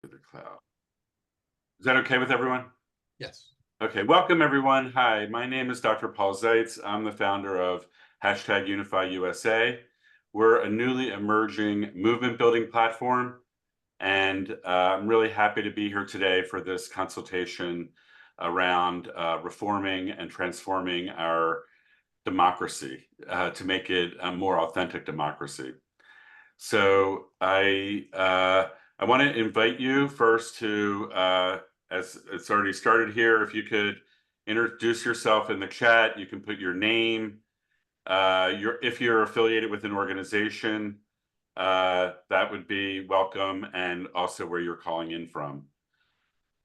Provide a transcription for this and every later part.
The cloud. Is that okay with everyone? Yes. Okay, welcome everyone. Hi, my name is Dr. Paul Zeitz. I'm the founder of #UnifyUSA. We're a newly emerging movement building platform, and I'm really happy to be here today for this consultation around reforming and transforming our democracy to make it a more authentic democracy. So I want to invite you first to, as it's already started here, if you could introduce yourself in the chat. You can put your name, if you're affiliated with an organization, that would be welcome, and also where you're calling in from.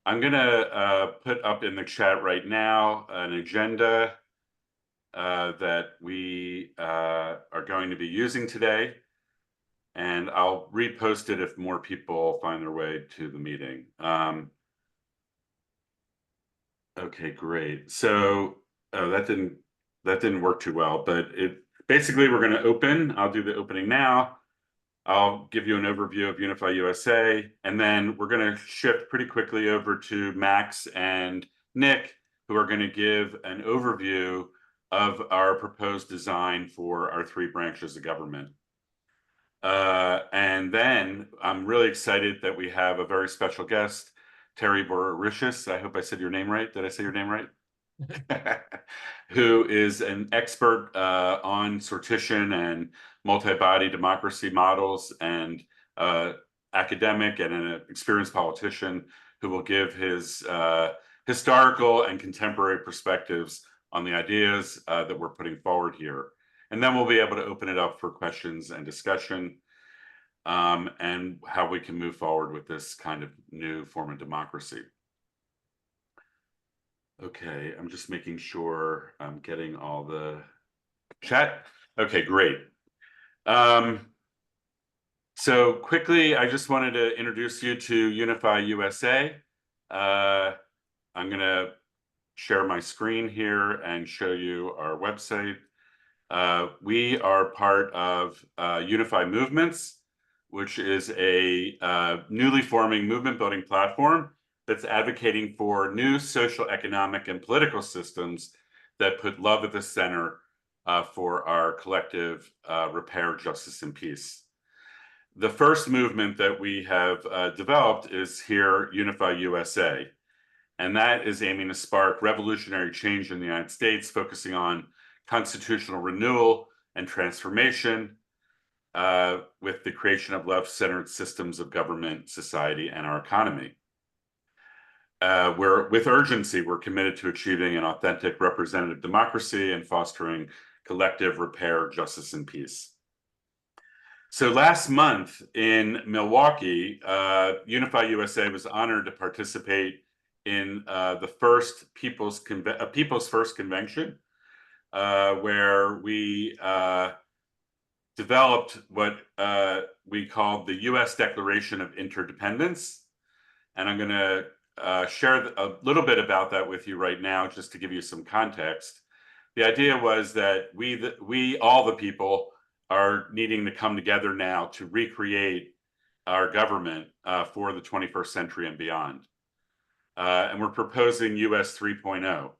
I'm going to put up in the chat right now an agenda that we are going to be using today. And I'll repost it if more people find their way to the meeting. Okay, great. So that didn't work too well, but basically we're going to open. I'll do the opening now. I'll give you an overview of Unify USA, and then we're going to shift pretty quickly over to Max and Nick, who are going to give an overview of our proposed design for our three branches of government. And then I'm really excited that we have a very special guest, Terry Borishis. I hope I said your name right. Did I say your name right? Who is an expert on sortition and multi-body democracy models, and academic and an experienced politician who will give his historical and contemporary perspectives on the ideas that we're putting forward here. And then we'll be able to open it up for questions and discussion, and how we can move forward with this kind of new form of democracy. Okay, I'm just making sure I'm getting all the chat. Okay, great. So quickly, I just wanted to introduce you to Unify USA. I'm going to share my screen here and show you our website. We are part of Unify Movements, which is a newly forming movement building platform that's advocating for new social, economic, and political systems that put love at the center for our collective repair, justice, and peace. The first movement that we have developed is here, Unify USA. And that is aiming to spark revolutionary change in the United States, focusing on constitutional renewal and transformation, with the creation of left-centered systems of government, society, and our economy. With urgency, we're committed to achieving an authentic representative democracy and fostering collective repair, justice, and peace. So last month in Milwaukee, Unify USA was honored to participate in the first People's First Convention, where we developed what we called the U.S. Declaration of Interdependence. And I'm going to share a little bit about that with you right now, just to give you some context. The idea was that we all the people, are needing to come together now to recreate our government for the 21st century and beyond. And we're proposing US 3.0.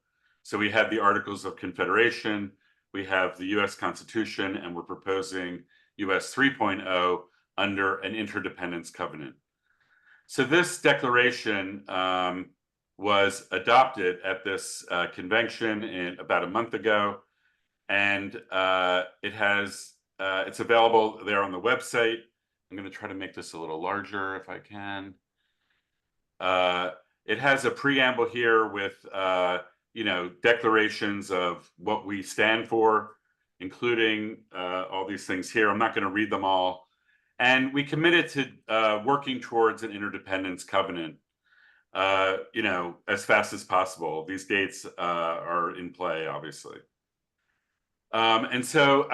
So we have the Articles of Confederation, we have the US Constitution, and we're proposing US 3.0 under an interdependence covenant. So this declaration was adopted at this convention about a month ago, and it's available there on the website. I'm going to try to make this a little larger if I can. It has a preamble here with declarations of what we stand for, including all these things here. I'm not going to read them all. And we committed to working towards an interdependence covenant, as fast as possible. These dates are in play, obviously. And so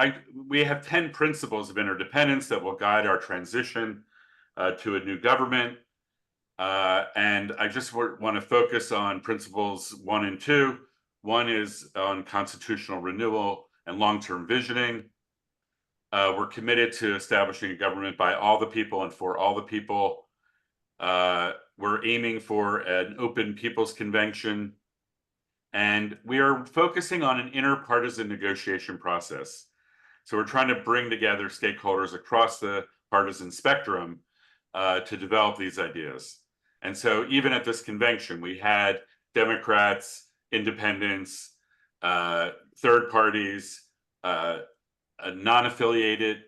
we have 10 principles of interdependence that will guide our transition to a new government. And I just want to focus on principles 1 and 2. One is on constitutional renewal and long-term visioning. We're committed to establishing a government by all the people and for all the people. We're aiming for an open people's convention, and we are focusing on an interpartisan negotiation process. So we're trying to bring together stakeholders across the partisan spectrum to develop these ideas. And so even at this convention, we had Democrats, independents, third parties, non-affiliated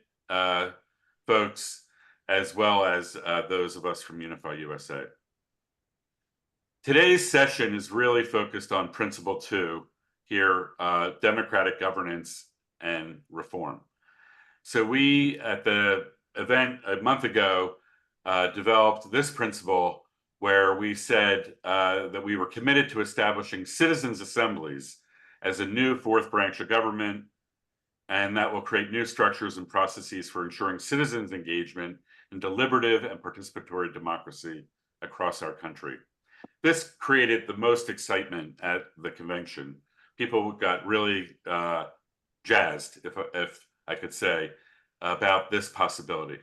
folks, as well as those of us from Unify USA. Today's session is really focused on Principle 2 here, democratic governance and reform. So we, at the event a month ago, developed this principle where we said that we were committed to establishing citizens' assemblies as a new fourth branch of government, and that will create new structures and processes for ensuring citizens' engagement in deliberative and participatory democracy across our country. This created the most excitement at the convention. People got really jazzed, if I could say, about this possibility.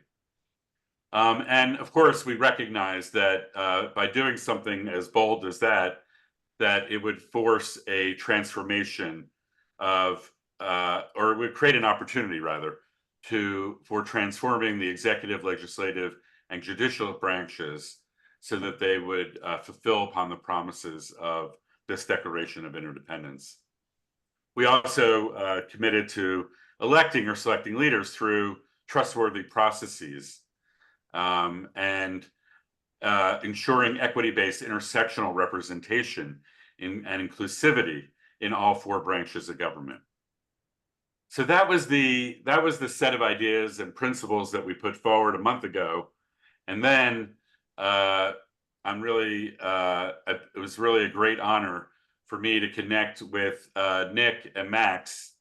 And of course, we recognize that by doing something as bold as that it would force a transformation of, or it would create an opportunity rather, for transforming the executive, legislative, and judicial branches so that they would fulfill upon the promises of this Declaration of Interdependence. We also committed to electing or selecting leaders through trustworthy processes and ensuring equity-based intersectional representation and inclusivity in all four branches of government. So that was the set of ideas and principles that we put forward a month ago, and then it was really a great honor for me to connect with Nick and Max,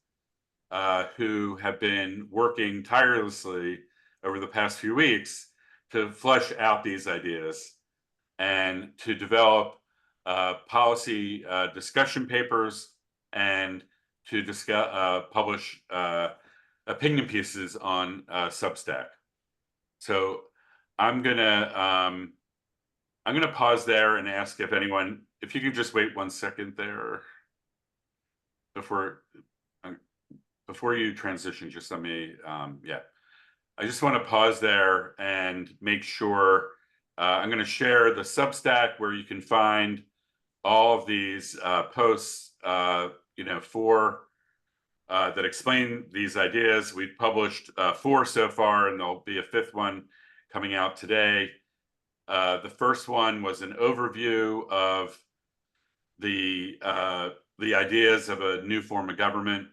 who have been working tirelessly over the past few weeks to flesh out these ideas and to develop policy discussion papers and to publish opinion pieces on Substack. So I'm gonna pause there and ask if you could just wait 1 second there before you transition. Just let me, I just want to pause there and make sure. I'm going to share the Substack where you can find all of these posts, that explain these ideas. We've published 4 so far, and there'll be a 5th one coming out today. The first one was an overview of the ideas of a new form of government.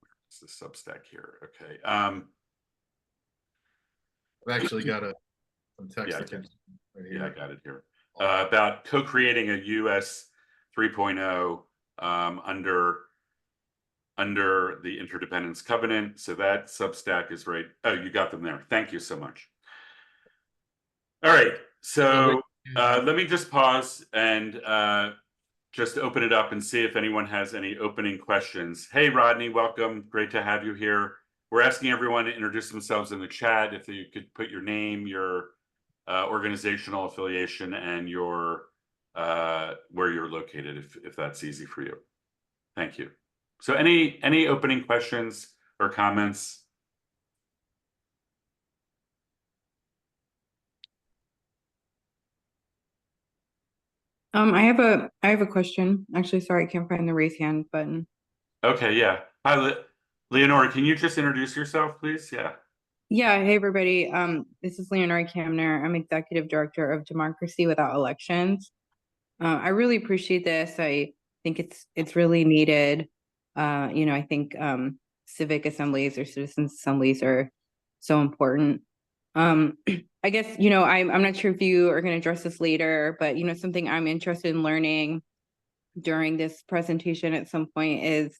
Where's the Substack here? Okay. I've actually got some text. Right here. Yeah, I got it here. About co-creating a US 3.0 under the Interdependence Covenant. So that Substack is right. Oh, you got them there. Thank you so much. All right. So let me just pause and just open it up and see if anyone has any opening questions. Hey, Rodney, welcome. Great to have you here. We're asking everyone to introduce themselves in the chat. If you could put your name, your organizational affiliation, and your where you're located, if that's easy for you. Thank you. So any opening questions or comments? I have a question. Actually, sorry, I can't find the raise hand button. Okay, yeah. Hi, Leonora, can you just introduce yourself, please? Yeah. Yeah, hey everybody. This is Leonora Kamner. I'm Executive Director of Democracy Without Elections. I really appreciate this. I think it's really needed. I think civic assemblies or citizens assemblies are so important. I guess, I'm not sure if you are going to address this later, but, something I'm interested in learning during this presentation at some point is,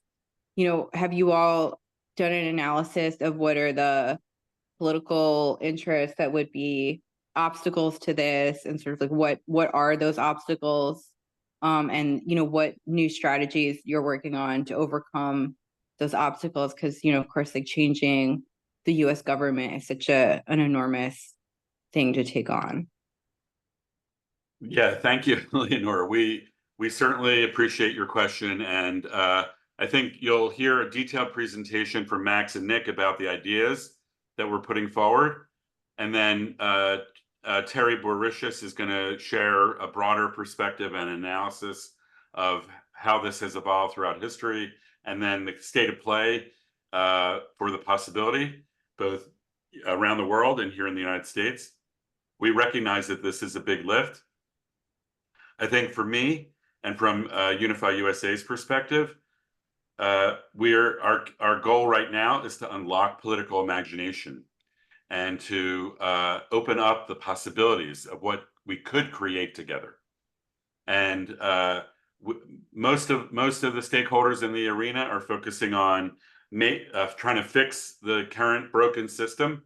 have you all done an analysis of what are the political interests that would be obstacles to this, and sort of like what are those obstacles, and what new strategies you're working on to overcome those obstacles? Because of course, like changing the U.S. government is such an enormous thing to take on. Yeah, thank you, Leonora. We certainly appreciate your question, and I think you'll hear a detailed presentation from Max and Nick about the ideas that we're putting forward, and then Terry Boricius is going to share a broader perspective and analysis of how this has evolved throughout history, and then the state of play for the possibility, both around the world and here in the United States. We recognize that this is a big lift. I think for me and from Unify USA's perspective, our goal right now is to unlock political imagination and to open up the possibilities of what we could create together. And most of the stakeholders in the arena are focusing on trying to fix the current broken system.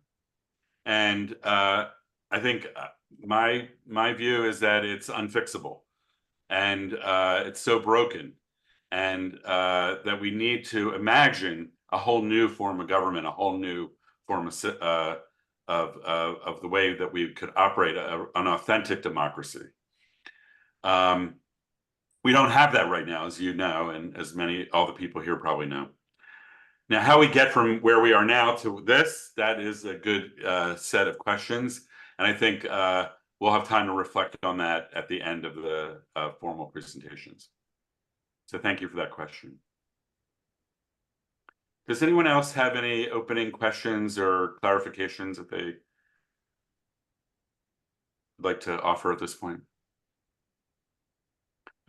And I think my view is that it's unfixable, and it's so broken, and that we need to imagine a whole new form of government, a whole new form of the way that we could operate an authentic democracy. We don't have that right now, as you know, and as all the people here probably know. Now, how we get from where we are now to this, that is a good set of questions. And I think we'll have time to reflect on that at the end of the formal presentations. So thank you for that question. Does anyone else have any opening questions or clarifications that they would like to offer at this point?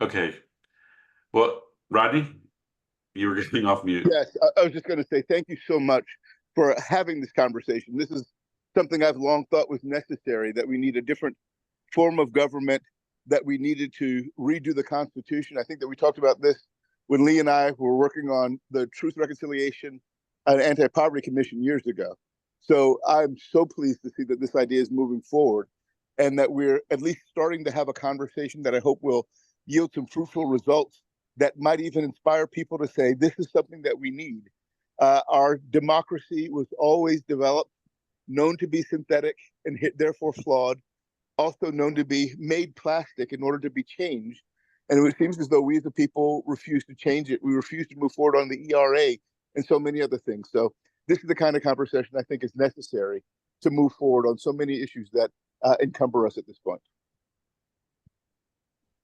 Okay. Well, Rodney, you were getting off mute. Yes, I was just going to say thank you so much for having this conversation. This is something I've long thought was necessary, that we need a different form of government, that we needed to redo the Constitution. I think that we talked about this when Lee and I were working on the Truth, Reconciliation, and Anti-Poverty Commission years ago. So I'm so pleased to see that this idea is moving forward and that we're at least starting to have a conversation that I hope will yield some fruitful results that might even inspire people to say, this is something that we need. Our democracy was always developed, known to be synthetic and therefore flawed, also known to be made plastic in order to be changed. And it seems as though we as a people refuse to change it. We refuse to move forward on the ERA and so many other things. So this is the kind of conversation I think is necessary to move forward on so many issues that encumber us at this point.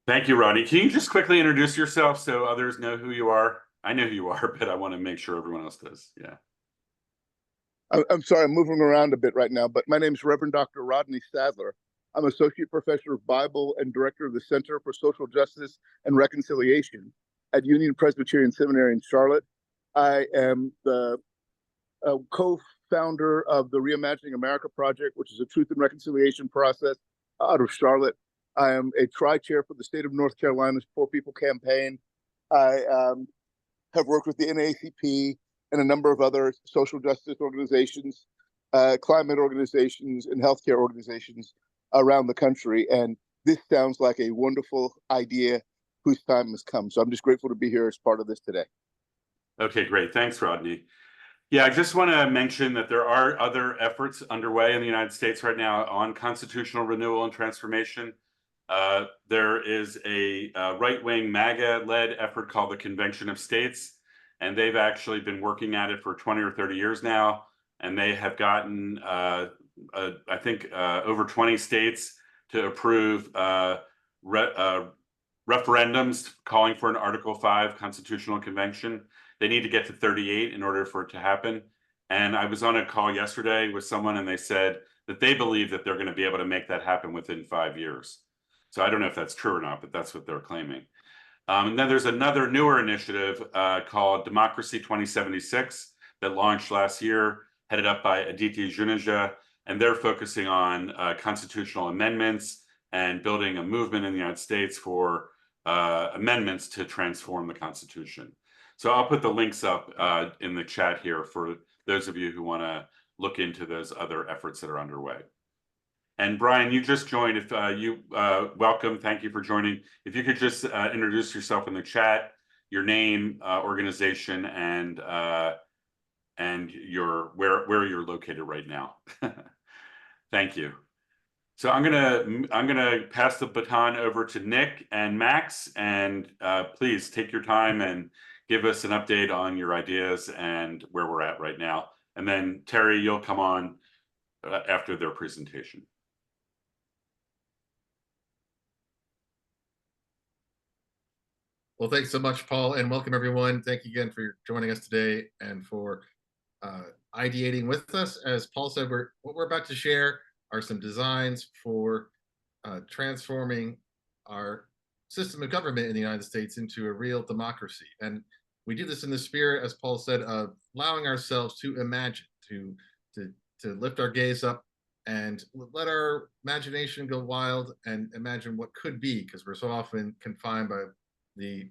Thank you, Rodney. Can you just quickly introduce yourself so others know who you are? I know who you are, but I want to make sure everyone else does. Yeah. I'm sorry, I'm moving around a bit right now, but my name is Reverend Dr. Rodney Sadler. I'm Associate Professor of Bible and Director of the Center for Social Justice and Reconciliation at Union Presbyterian Seminary in Charlotte. I am the co-founder of the Reimagining America Project, which is a truth and reconciliation process out of Charlotte. I am a tri-chair for the state of North Carolina's Poor People Campaign. I have worked with the NAACP and a number of other social justice organizations, climate organizations, and healthcare organizations around the country. And this sounds like a wonderful idea whose time has come. So I'm just grateful to be here as part of this today. Okay, great. Thanks, Rodney. Yeah, I just want to mention that there are other efforts underway in the United States right now on constitutional renewal and transformation. There is a right-wing MAGA-led effort called the Convention of States, and they've actually been working at it for 20 or 30 years now, and they have gotten, I think, over 20 states to approve referendums calling for an Article 5 constitutional convention. They need to get to 38 in order for it to happen. And I was on a call yesterday with someone, and they said that they believe that they're going to be able to make that happen within 5 years. So I don't know if that's true or not, but that's what they're claiming. And then there's another newer initiative called Democracy 2076 that launched last year, headed up by Aditi Juneja, and they're focusing on constitutional amendments and building a movement in the United States for amendments to transform the Constitution. So I'll put the links up in the chat here for those of you who want to look into those other efforts that are underway. And Brian, you just joined. If welcome, thank you for joining. If you could just introduce yourself in the chat, your name, organization, and where you're located right now. Thank you. So I'm gonna pass the baton over to Nick and Max, and please take your time and give us an update on your ideas and where we're at right now. And then Terry, you'll come on after their presentation. Well, thanks so much, Paul, and welcome everyone. Thank you again for joining us today and for ideating with us. As Paul said, what we're about to share are some designs for transforming our system of government in the United States into a real democracy. And we do this in the spirit, as Paul said, of allowing ourselves to imagine, to lift our gaze up and let our imagination go wild and imagine what could be, because we're so often confined by the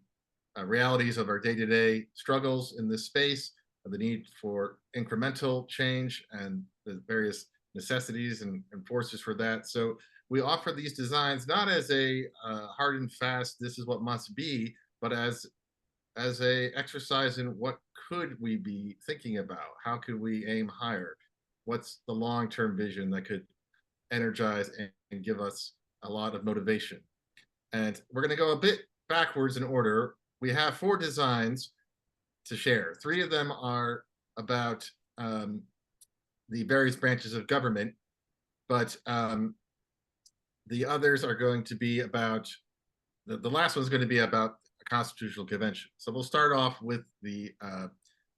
realities of our day-to-day struggles in this space, of the need for incremental change and the various necessities and forces for that. So we offer these designs not as a hard and fast, this is what must be, but as a exercise in what could we be thinking about? How could we aim higher? What's the long-term vision that could energize and give us a lot of motivation? And we're going to go a bit backwards in order. We have 4 designs to share. 3 of them are about the various branches of government, but the others are going to be about, the last one's going to be about a constitutional convention. So we'll start off with the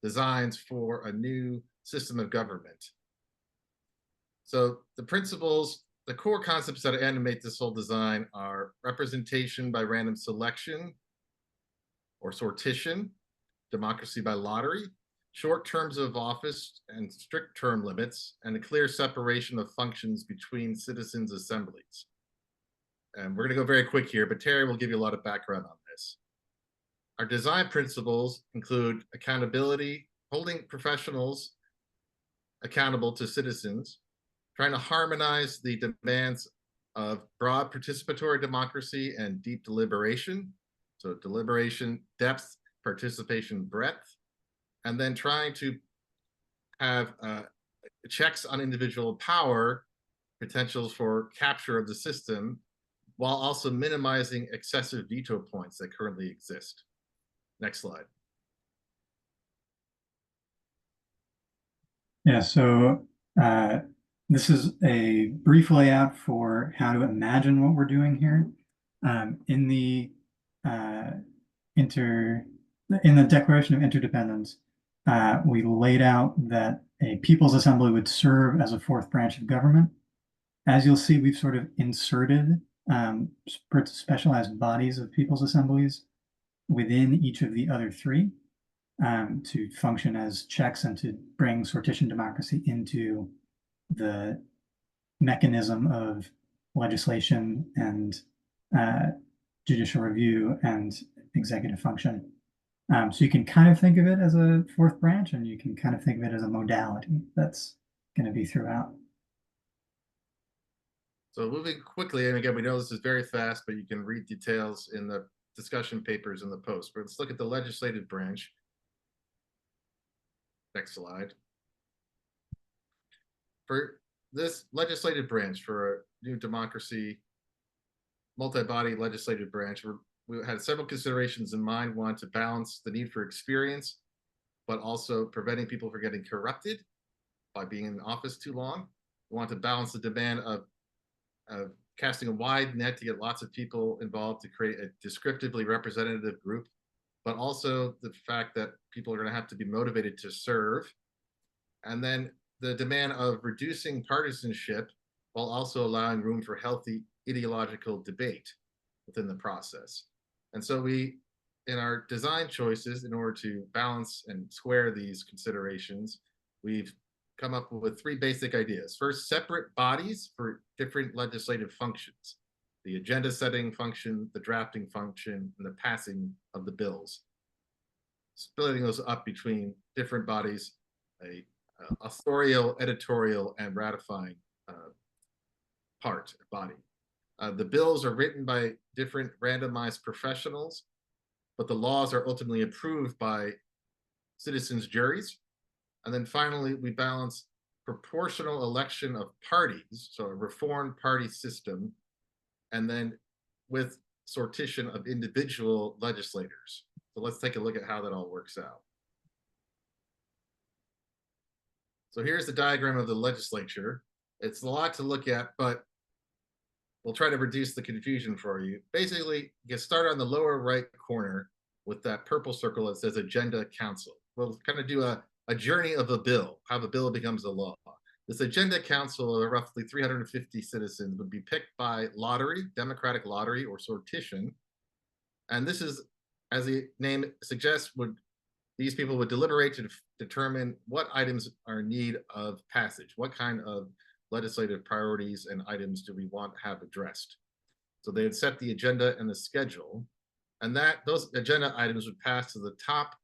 designs for a new system of government. So the principles, the core concepts that animate this whole design are representation by random selection or sortition, democracy by lottery, short terms of office and strict term limits, and a clear separation of functions between citizens' assemblies. And we're going to go very quick here, but Terry will give you a lot of background on this. Our design principles include accountability, holding professionals accountable to citizens, trying to harmonize the demands of broad participatory democracy and deep deliberation. So deliberation, depth, participation, breadth, and then trying to have checks on individual power, potentials for capture of the system, while also minimizing excessive veto points that currently exist. Next slide. Yeah, so this is a brief layout for how to imagine what we're doing here. In the Declaration of Interdependence, we laid out that a people's assembly would serve as a 4th branch of government. As you'll see, we've sort of inserted specialized bodies of people's assemblies within each of the other 3 to function as checks and to bring sortition democracy into the mechanism of legislation and judicial review and executive function. So you can kind of think of it as a 4th branch, and you can kind of think of it as a modality that's going to be throughout. So moving quickly, and again, we know this is very fast, but you can read details in the discussion papers in the post. But let's look at the legislative branch. Next slide. For this legislative branch, for a new democracy, multi-body legislative branch, we had several considerations in mind. We wanted to balance the need for experience, but also preventing people from getting corrupted by being in office too long. We want to balance the demand of casting a wide net to get lots of people involved to create a descriptively representative group, but also the fact that people are going to have to be motivated to serve. And then the demand of reducing partisanship while also allowing room for healthy ideological debate within the process. And so we, in our design choices, in order to balance and square these considerations, we've come up with 3 basic ideas. First, separate bodies for different legislative functions: the agenda setting function, the drafting function, and the passing of the bills. Splitting those up between different bodies, a authorial, editorial, and ratifying body. The bills are written by different randomized professionals, but the laws are ultimately approved by citizens' juries. And then finally, we balance proportional election of parties, so a reformed party system, and then with sortition of individual legislators. So let's take a look at how that all works out. So here's the diagram of the legislature. It's a lot to look at, but we'll try to reduce the confusion for you. Basically, you start on the lower right corner with that purple circle that says Agenda Council. We'll kind of do a journey of a bill, how the bill becomes a law. This Agenda Council of roughly 350 citizens would be picked by lottery, democratic lottery, or sortition. And this is, as the name suggests, these people would deliberate to determine what items are in need of passage, what kind of legislative priorities and items do we want to have addressed. So they would set the agenda and the schedule, and those agenda items would pass to the top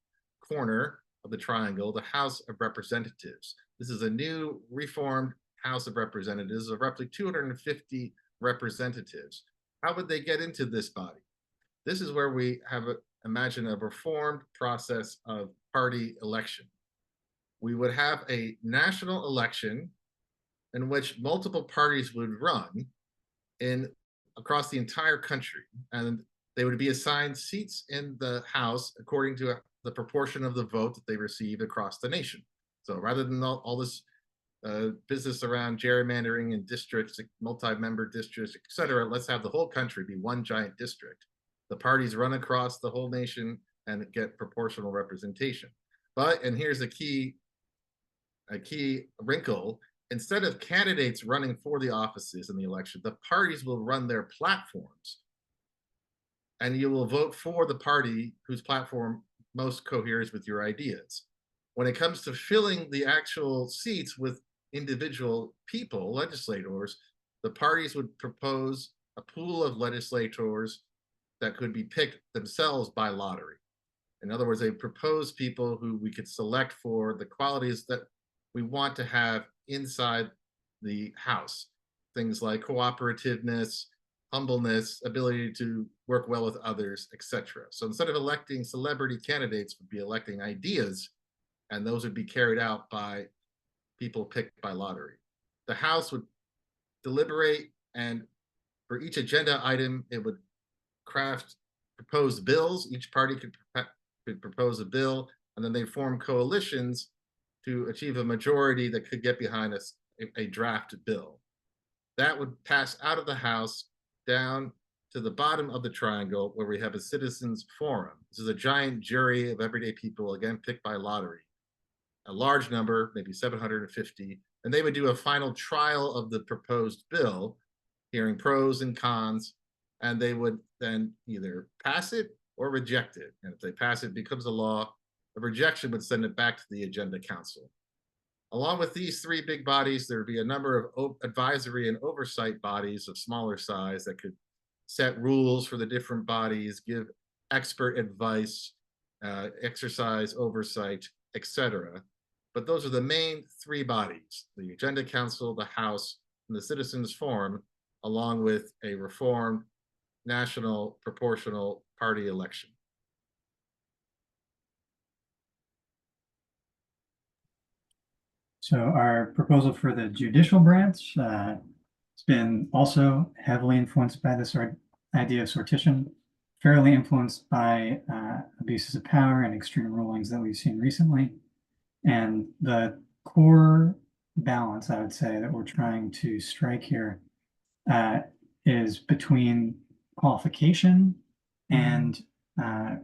corner of the triangle, the House of Representatives. This is a new reformed House of Representatives of roughly 250 representatives. How would they get into this body? This is where we have imagine a reformed process of party election. We would have a national election in which multiple parties would run across the entire country, and they would be assigned seats in the House according to the proportion of the vote that they receive across the nation. So rather than all this business around gerrymandering and districts, multi-member districts, etc., let's have the whole country be one giant district. The parties run across the whole nation and get proportional representation. But, and here's a key wrinkle, instead of candidates running for the offices in the election, the parties will run their platforms. And you will vote for the party whose platform most coheres with your ideas. When it comes to filling the actual seats with individual people, legislators, the parties would propose a pool of legislators that could be picked themselves by lottery. In other words, they propose people who we could select for the qualities that we want to have inside the House. Things like cooperativeness, humbleness, ability to work well with others, etc. So instead of electing celebrity candidates, we'd be electing ideas, and those would be carried out by people picked by lottery. The House would deliberate, and for each agenda item, it would craft proposed bills. Each party could propose a bill, and then they form coalitions to achieve a majority that could get behind a draft bill. That would pass out of the House down to the bottom of the triangle where we have a citizens forum. This is a giant jury of everyday people, again, picked by lottery. A large number, maybe 750, and they would do a final trial of the proposed bill, hearing pros and cons, and they would then either pass it or reject it. And if they pass it, it becomes a law. A rejection would send it back to the Agenda Council. Along with these three big bodies, there would be a number of advisory and oversight bodies of smaller size that could set rules for the different bodies, give expert advice, exercise oversight, etc. But those are the main three bodies: the Agenda Council, the House, and the Citizens Forum, along with a reformed national proportional party election. So our proposal for the judicial branch has been also heavily influenced by this idea of sortition, fairly influenced by abuses of power and extreme rulings that we've seen recently. And the core balance, I would say, that we're trying to strike here is between qualification and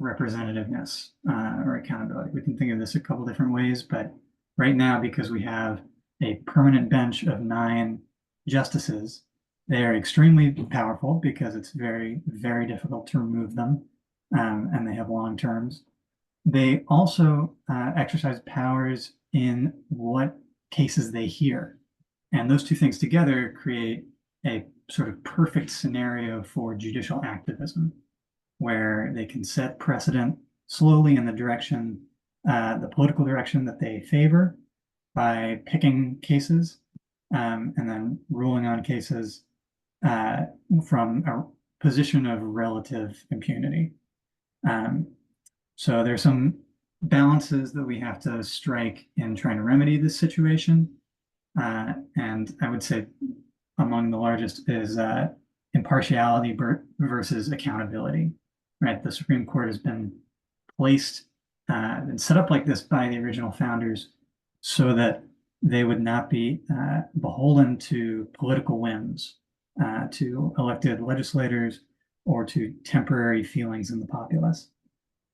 representativeness or accountability. We can think of this a couple different ways, but right now, because we have a permanent bench of 9 justices, they are extremely powerful because it's very, very difficult to remove them, and they have long terms. They also exercise powers in what cases they hear. And those two things together create a sort of perfect scenario for judicial activism, where they can set precedent slowly in the direction, the political direction that they favor by picking cases and then ruling on cases from a position of relative impunity. So there's some balances that we have to strike in trying to remedy this situation. And I would say among the largest is impartiality versus accountability, right? The Supreme Court has been placed and set up like this by the original founders so that they would not be beholden to political whims, to elected legislators, or to temporary feelings in the populace.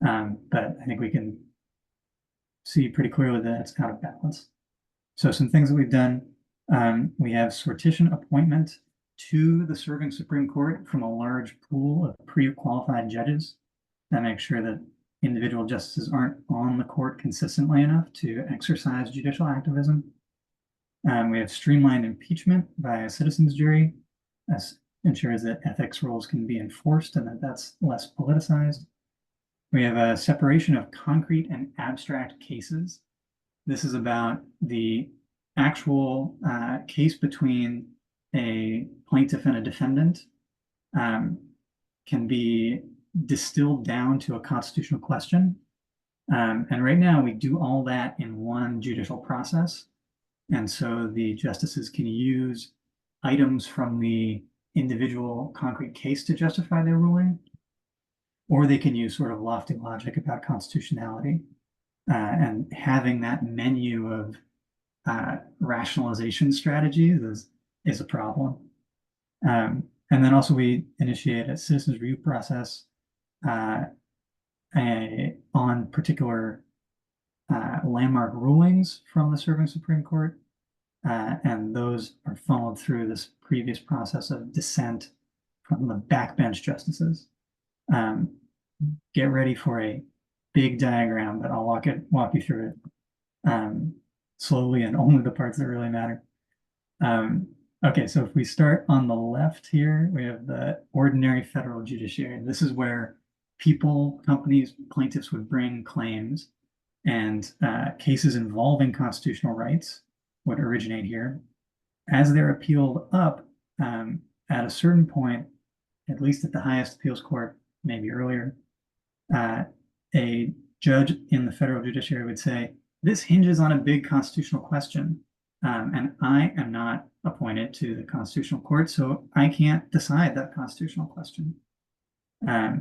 But I think we can see pretty clearly that it's out of balance. So some things that we've done, we have sortition appointment to the serving Supreme Court from a large pool of pre-qualified judges. That makes sure that individual justices aren't on the court consistently enough to exercise judicial activism. We have streamlined impeachment by a citizens jury. This ensures that ethics rules can be enforced and that that's less politicized. We have a separation of concrete and abstract cases. This is about the actual case between a plaintiff and a defendant can be distilled down to a constitutional question. And right now we do all that in one judicial process. And so the justices can use items from the individual concrete case to justify their ruling, or they can use sort of lofty logic about constitutionality. And having that menu of rationalization strategies is a problem. And then also we initiate a citizens review process on particular landmark rulings from the serving Supreme Court. And those are funneled through this previous process of dissent from the backbench justices. Get ready for a big diagram, but I'll walk you through it slowly and only the parts that really matter. Okay, so if we start on the left here, we have the ordinary federal judiciary. This is where people, companies, plaintiffs would bring claims, and cases involving constitutional rights would originate here. As they're appealed up, at a certain point, at least at the highest appeals court, maybe earlier, a judge in the federal judiciary would say, this hinges on a big constitutional question, and I am not appointed to the constitutional court, so I can't decide that constitutional question.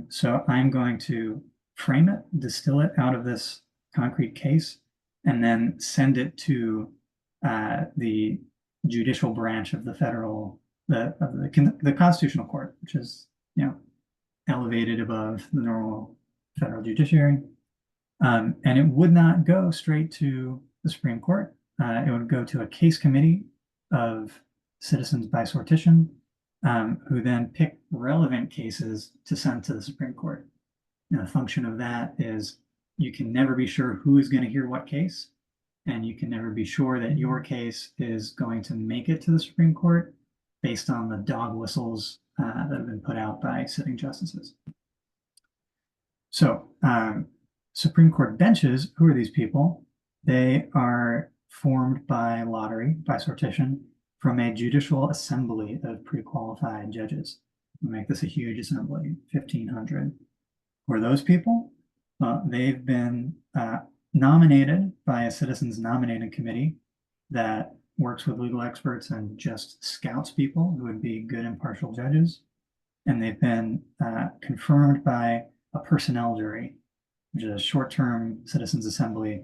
So I'm going to frame it, distill it out of this concrete case, and then send it to the judicial branch of the federal, the constitutional court, which is, elevated above the normal federal judiciary. And it would not go straight to the Supreme Court. It would go to a case committee of citizens by sortition, who then pick relevant cases to send to the Supreme Court. And the function of that is you can never be sure who is going to hear what case, and you can never be sure that your case is going to make it to the Supreme Court based on the dog whistles that have been put out by sitting justices. So Supreme Court benches, who are these people? They are formed by lottery, by sortition, from a judicial assembly of pre-qualified judges. We make this a huge assembly, 1,500. Who are those people? They've been nominated by a citizens nominating committee that works with legal experts and just scouts people who would be good impartial judges. And they've been confirmed by a personnel jury, which is a short-term citizens assembly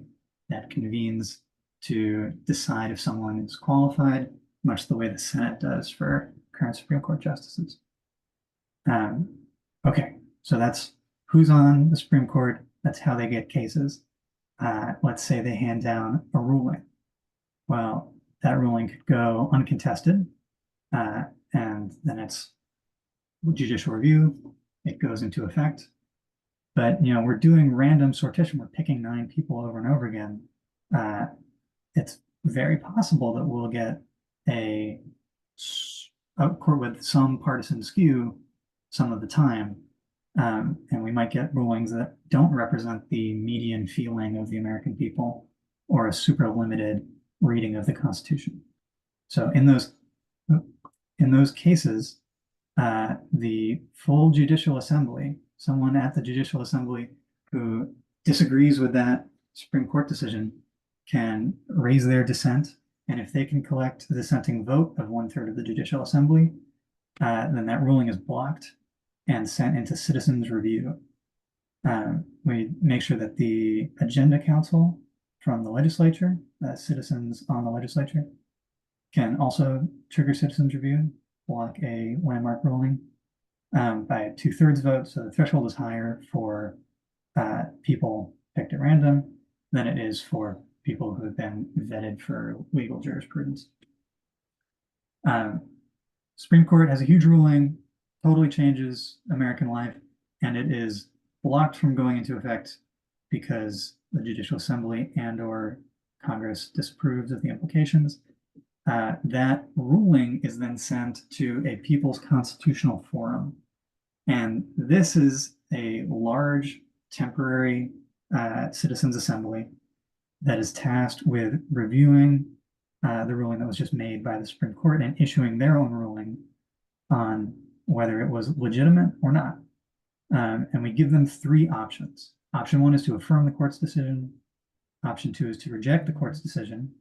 that convenes to decide if someone is qualified, much the way the Senate does for current Supreme Court justices. Okay, so that's who's on the Supreme Court. That's how they get cases. Let's say they hand down a ruling. Well, that ruling could go uncontested, and then it's judicial review. It goes into effect. But, we're doing random sortition. We're picking 9 people over and over again. It's very possible that we'll get a court with some partisan skew some of the time. And we might get rulings that don't represent the median feeling of the American people or a super limited reading of the Constitution. So in those cases, the full judicial assembly, someone at the judicial assembly who disagrees with that Supreme Court decision, can raise their dissent And if they can collect the dissenting vote of 1/3 of the Judicial Assembly, then that ruling is blocked and sent into citizens review. We make sure that the agenda council from the legislature, citizens on the legislature, can also trigger citizens review, block a landmark ruling by a 2/3 vote. So the threshold is higher for people picked at random than it is for people who have been vetted for legal jurisprudence. Supreme Court has a huge ruling, totally changes American life, and it is blocked from going into effect because the Judicial Assembly and/or Congress disapproves of the implications. That ruling is then sent to a People's Constitutional Forum. And this is a large temporary citizens assembly that is tasked with reviewing the ruling that was just made by the Supreme Court and issuing their own ruling on whether it was legitimate or not. And we give them 3 options. Option 1 is to affirm the court's decision. Option 2 is to reject the court's decision.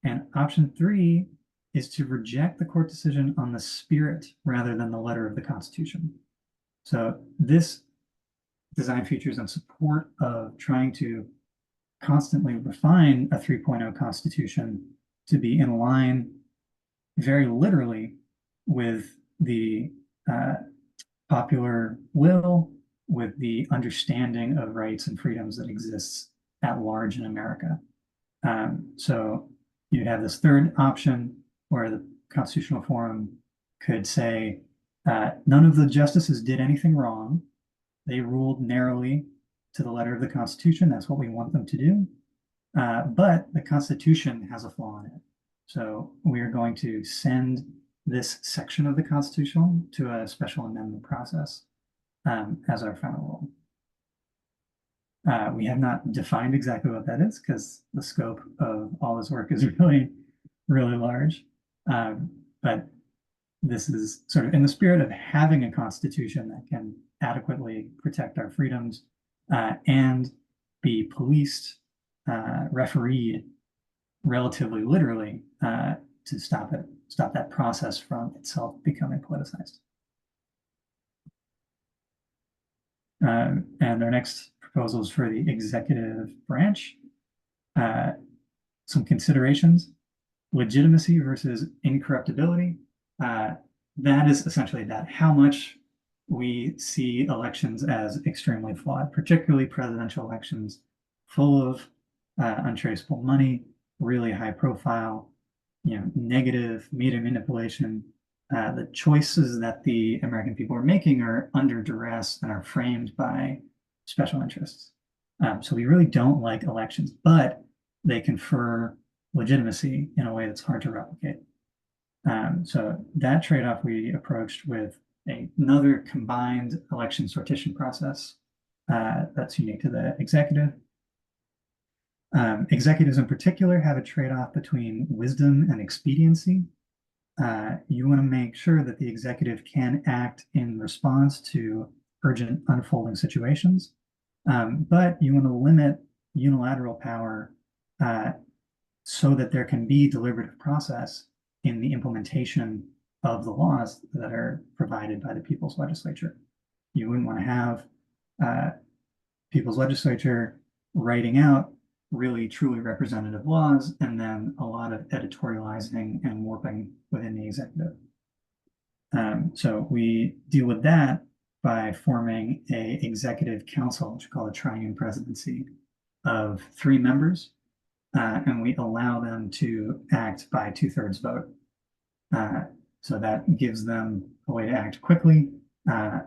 And option 3 is to reject the court decision on the spirit rather than the letter of the Constitution. So this design features in support of trying to constantly refine a 3.0 Constitution to be in line very literally with the popular will, with the understanding of rights and freedoms that exists at large in America. So you'd have this third option where the Constitutional Forum could say, none of the justices did anything wrong. They ruled narrowly to the letter of the Constitution. That's what we want them to do. But the Constitution has a flaw in it. So we are going to send this section of the Constitution to a special amendment process as our final rule. We have not defined exactly what that is because the scope of all this work is really, really large. But this is sort of in the spirit of having a constitution that can adequately protect our freedoms and be policed, refereed relatively literally to stop that process from itself becoming politicized. And our next proposal is for the executive branch. Some considerations: legitimacy versus incorruptibility. That is essentially that how much we see elections as extremely flawed, particularly presidential elections, full of untraceable money, really high profile, negative media manipulation. The choices that the American people are making are under duress and are framed by special interests. So we really don't like elections, but they confer legitimacy in a way that's hard to replicate. So that trade-off we approached with another combined election sortition process that's unique to the executive. Executives in particular have a trade-off between wisdom and expediency. You want to make sure that the executive can act in response to urgent unfolding situations, but you want to limit unilateral power so that there can be deliberative process in the implementation of the laws that are provided by the people's legislature. You wouldn't want to have people's legislature writing out really truly representative laws and then a lot of editorializing and warping within the executive. So we deal with that by forming an executive council, which we call a triune presidency, of 3 members, and we allow them to act by 2/3 vote. So that gives them a way to act quickly,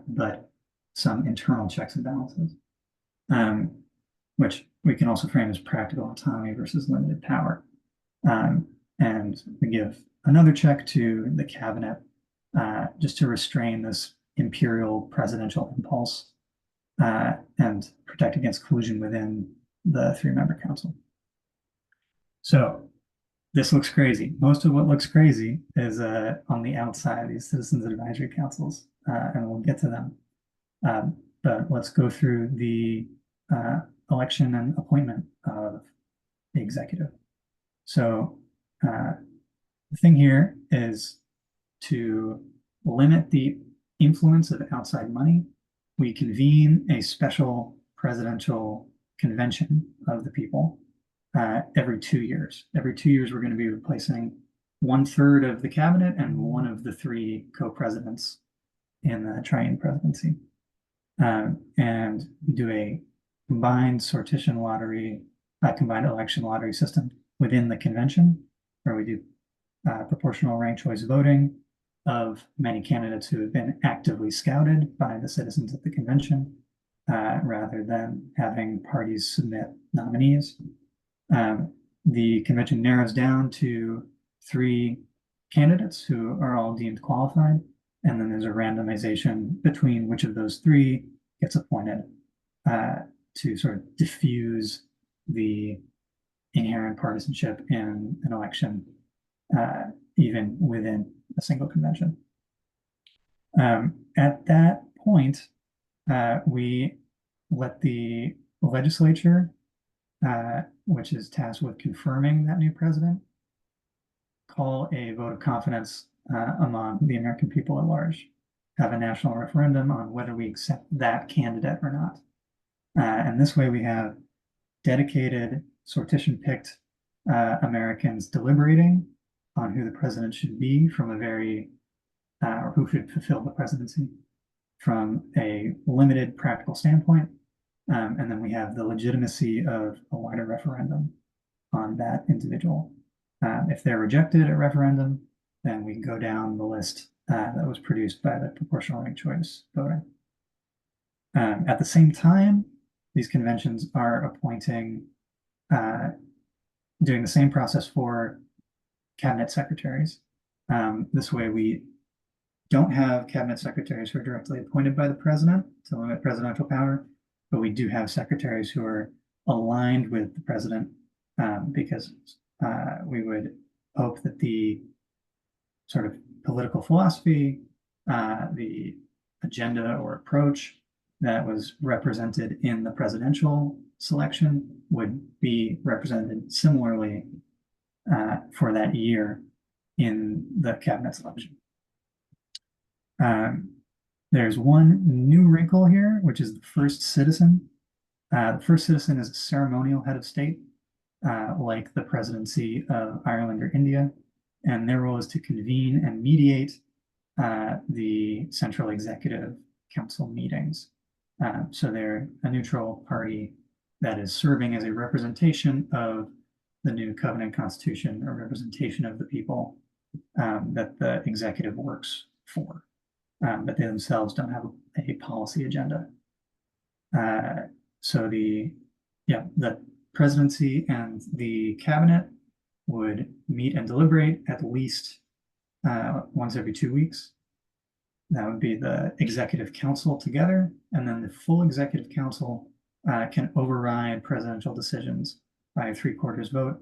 but some internal checks and balances, which we can also frame as practical autonomy versus limited power. And we give another check to the cabinet just to restrain this imperial presidential impulse and protect against collusion within the 3-member council. So this looks crazy. Most of what looks crazy is on the outside of these citizens advisory councils, and we'll get to them. But let's go through the election and appointment of the executive. So the thing here is to limit the influence of outside money. We convene a special presidential convention of the people every 2 years. Every 2 years, we're going to be replacing 1/3 of the cabinet and one of the 3 co-presidents in the triennial presidency. And do a combined sortition lottery, combined election lottery system within the convention, where we do proportional ranked choice voting of many candidates who have been actively scouted by the citizens at the convention, rather than having parties submit nominees. The convention narrows down to 3 candidates who are all deemed qualified, and then there's a randomization between which of those 3 gets appointed to sort of diffuse the inherent partisanship in an election, even within a single convention. At that point, we let the legislature, which is tasked with confirming that new president, call a vote of confidence among the American people at large, have a national referendum on whether we accept that candidate or not. And this way we have dedicated, sortition-picked Americans deliberating on who the president should be from a very, or who should fulfill the presidency from a limited practical standpoint. And then we have the legitimacy of a wider referendum on that individual. If they're rejected at referendum, then we can go down the list that was produced by the proportional ranked choice voting. At the same time, these conventions are appointing, doing the same process for cabinet secretaries. This way we don't have cabinet secretaries who are directly appointed by the president to limit presidential power, but we do have secretaries who are aligned with the president, because we would hope that the sort of political philosophy, the agenda or approach that was represented in the presidential selection would be represented similarly for that year in the cabinet selection. There's one new wrinkle here, which is the first citizen. The first citizen is a ceremonial head of state, like the presidency of Ireland or India, and their role is to convene and mediate the Central Executive Council meetings. So they're a neutral party that is serving as a representation of the new covenant constitution, or representation of the people that the executive works for, but they themselves don't have a policy agenda. So the presidency and the cabinet would meet and deliberate at least once every 2 weeks. That would be the executive council together, and then the full executive council can override presidential decisions by a 3/4 vote.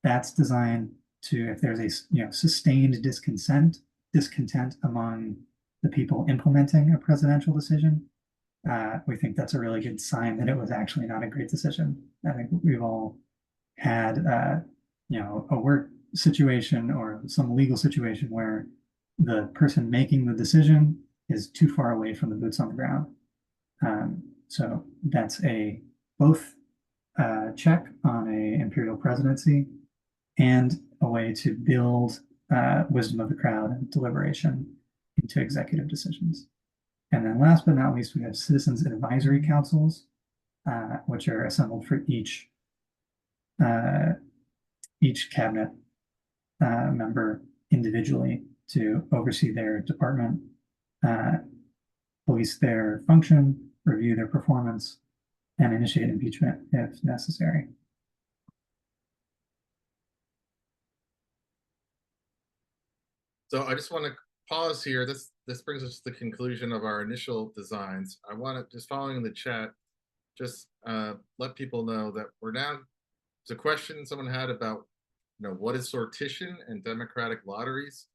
That's designed to, if there's a sustained discontent among the people implementing a presidential decision, we think that's a really good sign that it was actually not a great decision. I think we've all had a work situation or some legal situation where the person making the decision is too far away from the boots on the ground. So that's a both check on a imperial presidency and a way to build wisdom of the crowd and deliberation into executive decisions. And then last but not least, we have citizens advisory councils, which are assembled for each cabinet member individually to oversee their department, police their function, review their performance, and initiate impeachment if necessary. So I just want to pause here. This brings us to the conclusion of our initial designs. I want to, just following in the chat, just let people know that we're now, there's a question someone had about, what is sortition and democratic lotteries?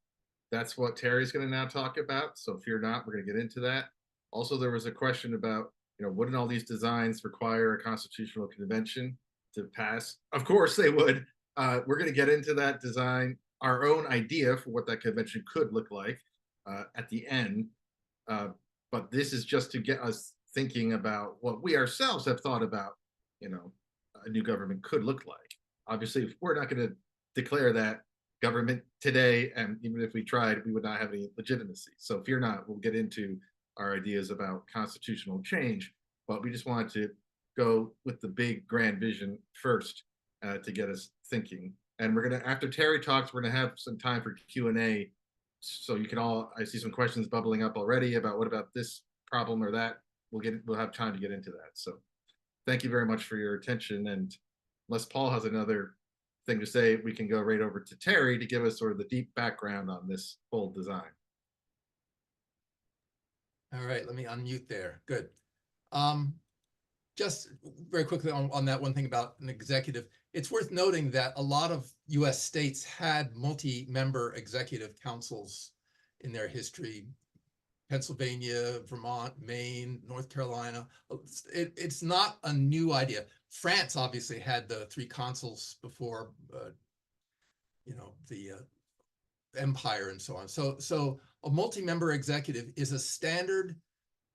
That's what Terry's going to now talk about. So fear not, we're going to get into that. Also, there was a question about, wouldn't all these designs require a constitutional convention to pass? Of course they would. we're going to get into that design, our own idea for what that convention could look like at the end. But this is just to get us thinking about what we ourselves have thought about, a new government could look like. Obviously, if we're not going to declare that government today, and even if we tried, we would not have any legitimacy. So fear not, we'll get into our ideas about constitutional change, but we just wanted to go with the big grand vision first to get us thinking. And we're gonna, after Terry talks, we're gonna have some time for Q&A. So you can all, I see some questions bubbling up already about what about this problem or that. We'll have time to get into that. So thank you very much for your attention. And unless Paul has another thing to say, we can go right over to Terry to give us sort of the deep background on this whole design. All right, let me unmute there. Good. Just very quickly on that one thing about an executive, it's worth noting that a lot of US states had multi-member executive councils in their history. Pennsylvania, Vermont, Maine, North Carolina. It's not a new idea. France obviously had the 3 consuls before, the empire and so on. So a multi-member executive is a standard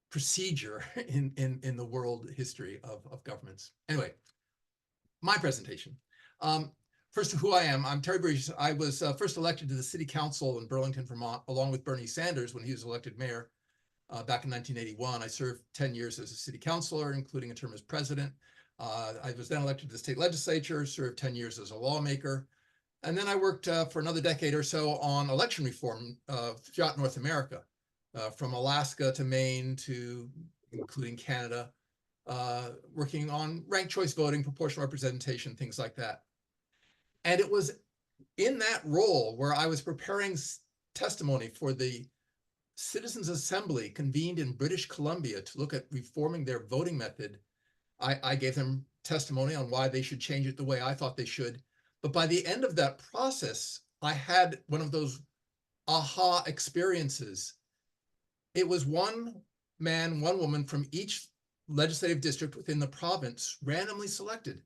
procedure in the world history of governments. Anyway, my presentation. First, who I am. I'm Terry Breach. I was first elected to the city council in Burlington, Vermont, along with Bernie Sanders when he was elected mayor back in 1981. I served 10 years as a city councilor, including a term as president. I was then elected to the state legislature, served 10 years as a lawmaker. And then I worked for another decade or so on election reform throughout North America. From Alaska to Maine to including Canada, working on ranked choice voting, proportional representation, things like that. And it was in that role where I was preparing testimony for the Citizens Assembly convened in British Columbia to look at reforming their voting method. I gave them testimony on why they should change it the way I thought they should. But by the end of that process, I had one of those aha experiences. It was one man, one woman from each legislative district within the province randomly selected.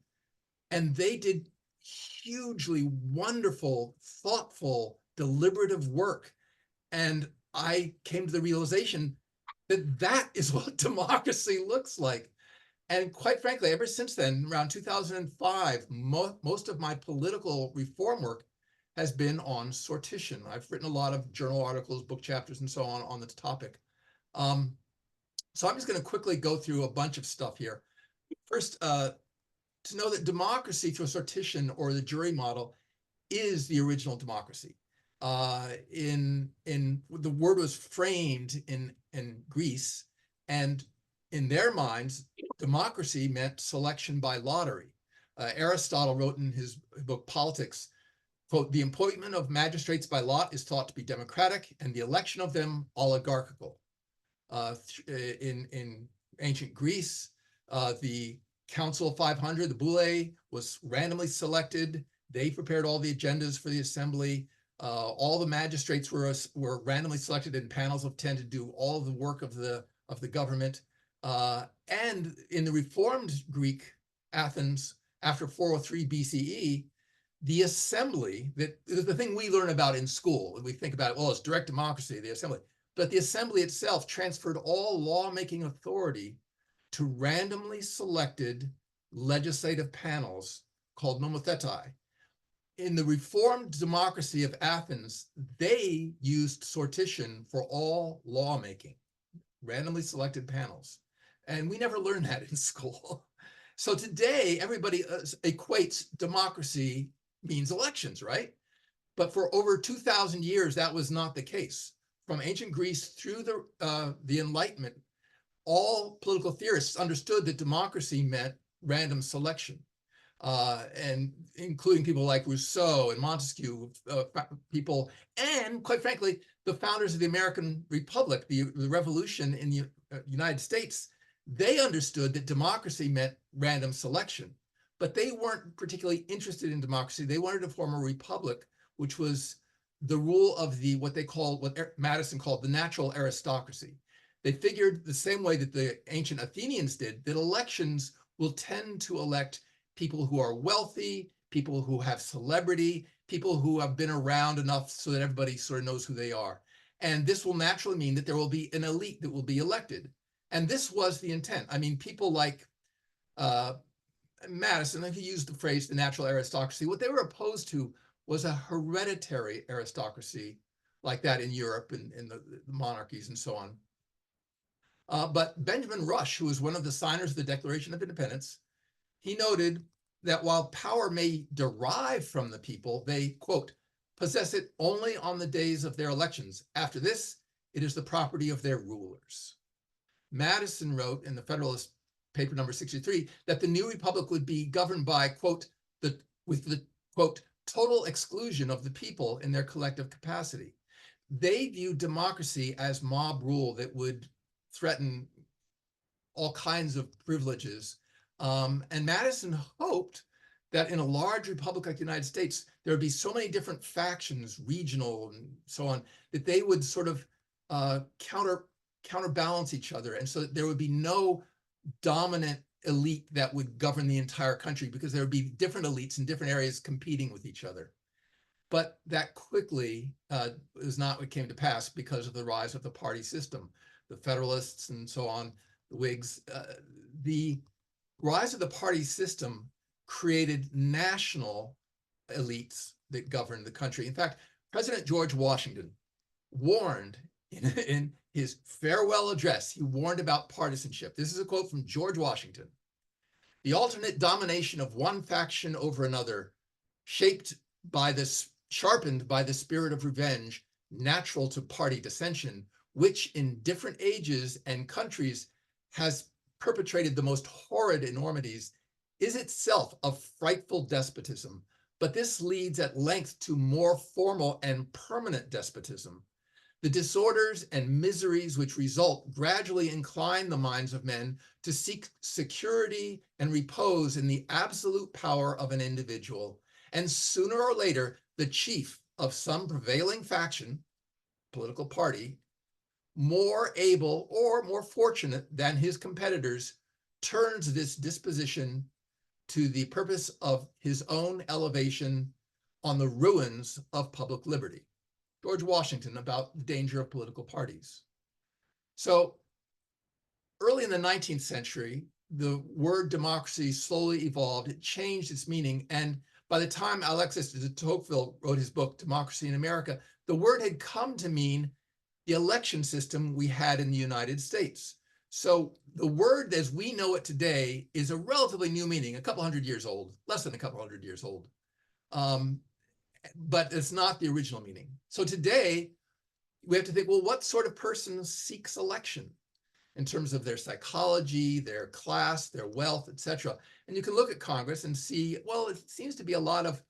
And they did hugely wonderful, thoughtful, deliberative work. And I came to the realization that that is what democracy looks like. And quite frankly, ever since then, around 2005, most of my political reform work has been on sortition. I've written a lot of journal articles, book chapters, and so on this topic. So I'm just going to quickly go through a bunch of stuff here. First, to know that democracy through sortition or the jury model is the original democracy. The word was framed in Greece, and in their minds, democracy meant selection by lottery. Aristotle wrote in his book Politics, quote, "The appointment of magistrates by lot is thought to be democratic, and the election of them oligarchical." In ancient Greece, the Council of 500, the Boule, was randomly selected. They prepared all the agendas for the assembly. All the magistrates were randomly selected in panels of 10 to do all the work of the government. And in the reformed Greek Athens after 403 BCE, the assembly, that is the thing we learn about in school. We think about it, well, it's direct democracy, the assembly. But the assembly itself transferred all lawmaking authority to randomly selected legislative panels called nomothetai. In the reformed democracy of Athens, they used sortition for all lawmaking, randomly selected panels. And we never learned that in school. So today, everybody equates democracy means elections, right? But for over 2,000 years, that was not the case. From ancient Greece through the Enlightenment, all political theorists understood that democracy meant random selection, and including people like Rousseau and Montesquieu, people, and quite frankly, the founders of the American Republic, the revolution in the United States. They understood that democracy meant random selection, but they weren't particularly interested in democracy. They wanted to form a republic, which was the rule of what Madison called the natural aristocracy. They figured the same way that the ancient Athenians did, that elections will tend to elect people who are wealthy people who have celebrity, people who have been around enough so that everybody sort of knows who they are. And this will naturally mean that there will be an elite that will be elected. And this was the intent. I mean, people like Madison, he used the phrase the natural aristocracy. What they were opposed to was a hereditary aristocracy like that in Europe and in the monarchies and so on. But Benjamin Rush, who was one of the signers of the Declaration of Independence, he noted that while power may derive from the people, they, quote, possess it only on the days of their elections. After this, it is the property of their rulers. Madison wrote in the Federalist paper number 63 that the new republic would be governed by, quote, with the, quote, total exclusion of the people in their collective capacity. They viewed democracy as mob rule that would threaten all kinds of privileges. And Madison hoped that in a large republic like the United States, there would be so many different factions, regional and so on, that they would sort of counterbalance each other. And so that there would be no dominant elite that would govern the entire country, because there would be different elites in different areas competing with each other. But that quickly is not what came to pass because of the rise of the party system, the Federalists and so on, the Whigs. The rise of the party system created national elites that governed the country. In fact, President George Washington warned in his farewell address, he warned about partisanship. This is a quote from George Washington. The alternate domination of one faction over another, sharpened by the spirit of revenge, natural to party dissension, which in different ages and countries has perpetrated the most horrid enormities, is itself a frightful despotism. But this leads at length to more formal and permanent despotism. The disorders and miseries which result gradually incline the minds of men to seek security and repose in the absolute power of an individual. And sooner or later, the chief of some prevailing faction, political party, more able or more fortunate than his competitors, turns this disposition to the purpose of his own elevation on the ruins of public liberty. George Washington about the danger of political parties. So early in the 19th century, the word democracy slowly evolved. It changed its meaning. And by the time Alexis de Tocqueville wrote his book, Democracy in America, the word had come to mean the election system we had in the United States. So the word as we know it today is a relatively new meaning, a couple hundred years old, less than a couple hundred years old. But it's not the original meaning. So today we have to think, well, what sort of person seeks election in terms of their psychology, their class, their wealth, etc. And you can look at Congress and see, well, it seems to be a lot of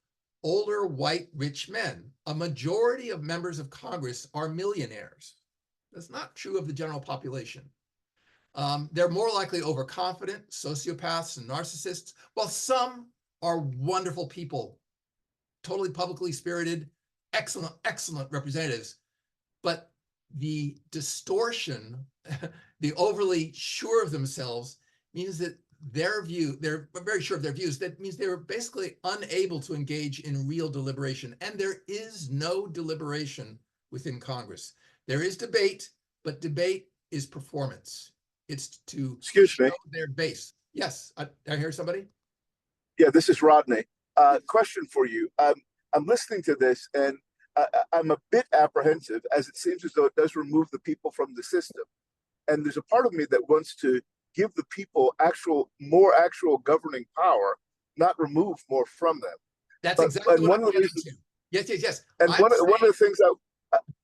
older, white, rich men. A majority of members of Congress are millionaires. That's not true of the general population. They're more likely overconfident, sociopaths and narcissists, while some are wonderful people, totally publicly spirited, excellent representatives. But the distortion, the overly sure of themselves, means that they're very sure of their views. That means they're basically unable to engage in real deliberation. And there is no deliberation within Congress. There is debate, but debate is performance. It's to show their base. Yes, did I hear somebody? Yeah, this is Rodney. Question for you. I'm listening to this and I'm a bit apprehensive, as it seems as though it does remove the people from the system. And there's a part of me that wants to give the people more actual governing power, not remove more from them. That's exactly what I'm getting to. Yes. And one of the things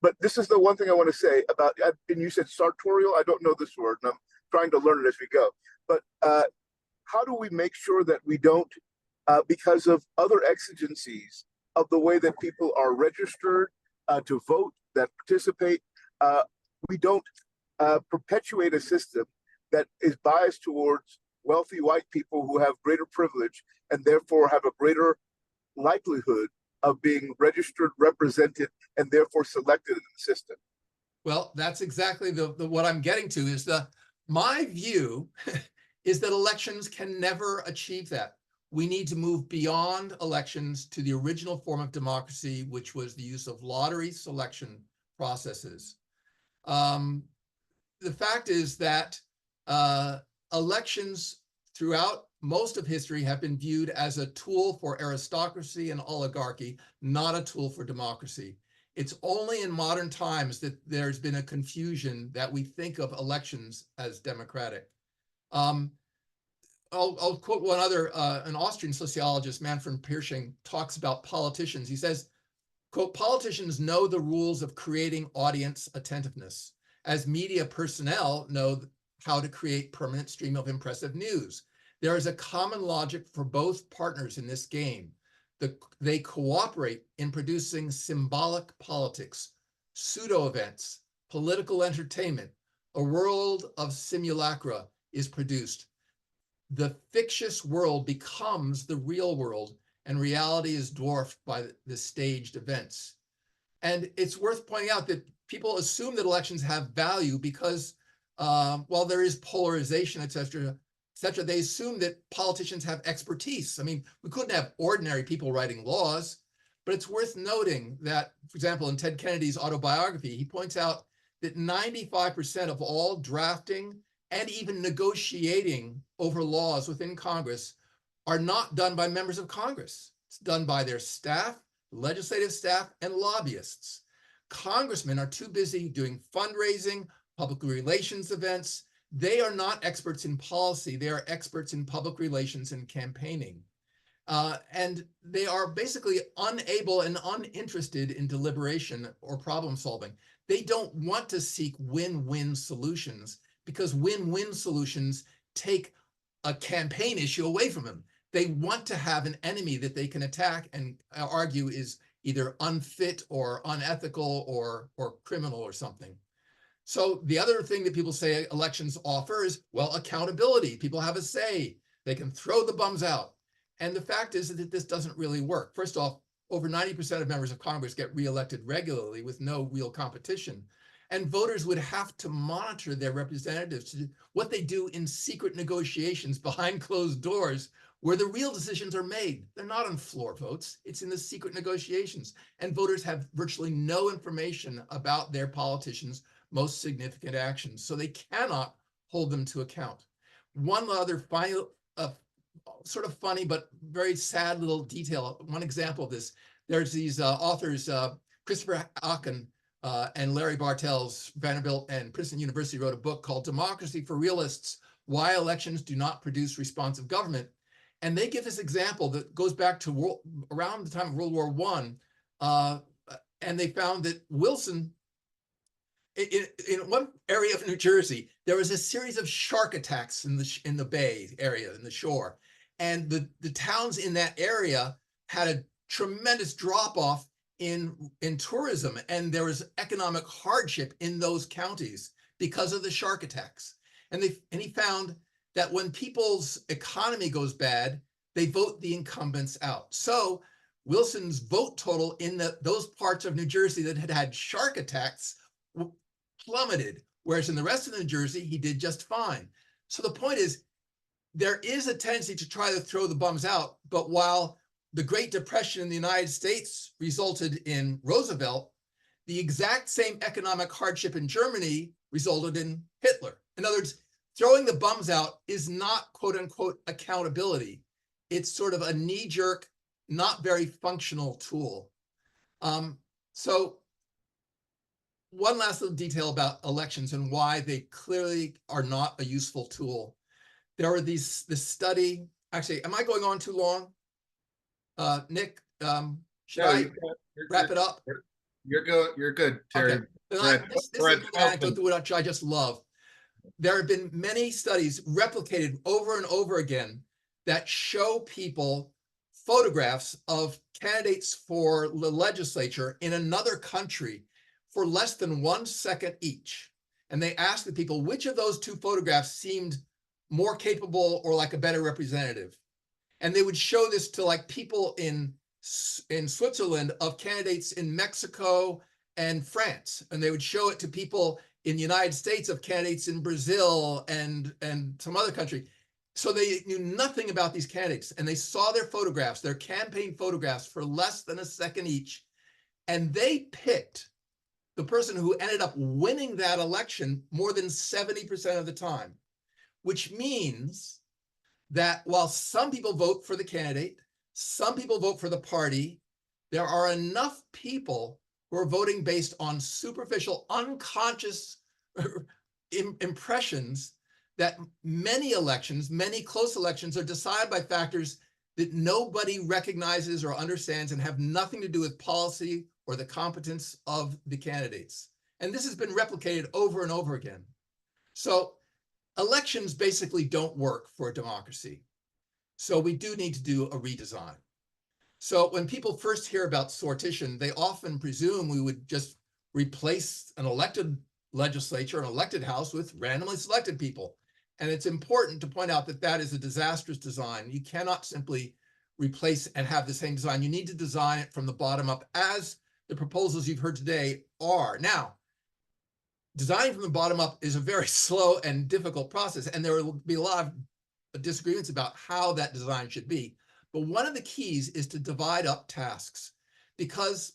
but this is the one thing I want to say about, and you said sartorial, I don't know this word, and I'm trying to learn it as we go. But how do we make sure that we don't, because of other exigencies of the way that people are registered to vote, that participate, we don't perpetuate a system that is biased towards wealthy white people who have greater privilege and therefore have a greater likelihood of being registered, represented, and therefore selected in the system. Well, that's exactly what I'm getting to is my view is that elections can never achieve that. we need to move beyond elections to the original form of democracy, which was the use of lottery selection processes. The fact is that elections throughout most of history have been viewed as a tool for aristocracy and oligarchy, not a tool for democracy. It's only in modern times that there's been a confusion that we think of elections as democratic. I'll quote one other, an Austrian sociologist, Manfred Pirsching, talks about politicians. He says, quote, politicians know the rules of creating audience attentiveness, as media personnel know how to create permanent stream of impressive news. There is a common logic for both partners in this game. They cooperate in producing symbolic politics, pseudo events, political entertainment. A world of simulacra is produced. The fictitious world becomes the real world, and reality is dwarfed by the staged events. And it's worth pointing out that people assume that elections have value because while there is polarization, et cetera, they assume that politicians have expertise. I mean, we couldn't have ordinary people writing laws, but it's worth noting that, for example, in Ted Kennedy's autobiography, he points out that 95% of all drafting and even negotiating over laws within Congress are not done by members of Congress. It's done by their staff, legislative staff, and lobbyists. Congressmen are too busy doing fundraising, public relations events. They are not experts in policy. They are experts in public relations and campaigning. And they are basically unable and uninterested in deliberation or problem solving. They don't want to seek win-win solutions because win-win solutions take a campaign issue away from them. They want to have an enemy that they can attack and argue is either unfit or unethical or criminal or something. So the other thing that people say elections offer is, well, accountability. People have a say. They can throw the bums out. And the fact is that this doesn't really work. First off, over 90% of members of Congress get reelected regularly with no real competition. And voters would have to monitor their representatives to do what they do in secret negotiations behind closed doors where the real decisions are made. They're not on floor votes. It's in the secret negotiations. And voters have virtually no information about their politicians' most significant actions. So they cannot hold them to account. One other final, sort of funny, but very sad little detail. One example of this, there's these authors, Christopher Aachen and Larry Bartels, Vanderbilt and Princeton University wrote a book called Democracy for Realists, Why Elections Do Not Produce Responsive Government. And they give this example that goes back to around the time of World War I. And they found that Wilson, in one area of New Jersey, there was a series of shark attacks in the bay area, in the shore. And the towns in that area had a tremendous drop-off in tourism, and there was economic hardship in those counties because of the shark attacks. And he found that when people's economy goes bad, they vote the incumbents out. So Wilson's vote total in those parts of New Jersey that had had shark attacks plummeted, whereas in the rest of New Jersey, he did just fine. So the point is, there is a tendency to try to throw the bums out, but while the Great Depression in the United States resulted in Roosevelt, the exact same economic hardship in Germany resulted in Hitler. In other words, throwing the bums out is not quote unquote accountability. It's sort of a knee-jerk, not very functional tool. So one last little detail about elections and why they clearly are not a useful tool. There are this study, actually, am I going on too long? Nick, should I wrap it up? You're good, Terry. Okay. This is an anecdote which I just love. There have been many studies replicated over and over again that show people photographs of candidates for the legislature in another country for less than 1 second each. And they asked the people which of those two photographs seemed more capable or like a better representative. And they would show this to like people in Switzerland of candidates in Mexico and France. And they would show it to people in the United States of candidates in Brazil and some other country. So they knew nothing about these candidates, and they saw their photographs, their campaign photographs, for less than a second each, and they picked the person who ended up winning that election more than 70% of the time, which means that while some people vote for the candidate, some people vote for the party, there are enough people who are voting based on superficial, unconscious impressions that many elections, many close elections, are decided by factors that nobody recognizes or understands and have nothing to do with policy or the competence of the candidates. And this has been replicated over and over again. So elections basically don't work for a democracy. So we do need to do a redesign. So when people first hear about sortition, they often presume we would just replace an elected legislature, an elected house, with randomly selected people. And it's important to point out that that is a disastrous design. You cannot simply replace and have the same design. You need to design it from the bottom up, as the proposals you've heard today are. Now, designing from the bottom up is a very slow and difficult process, and there will be a lot of disagreements about how that design should be. But one of the keys is to divide up tasks, because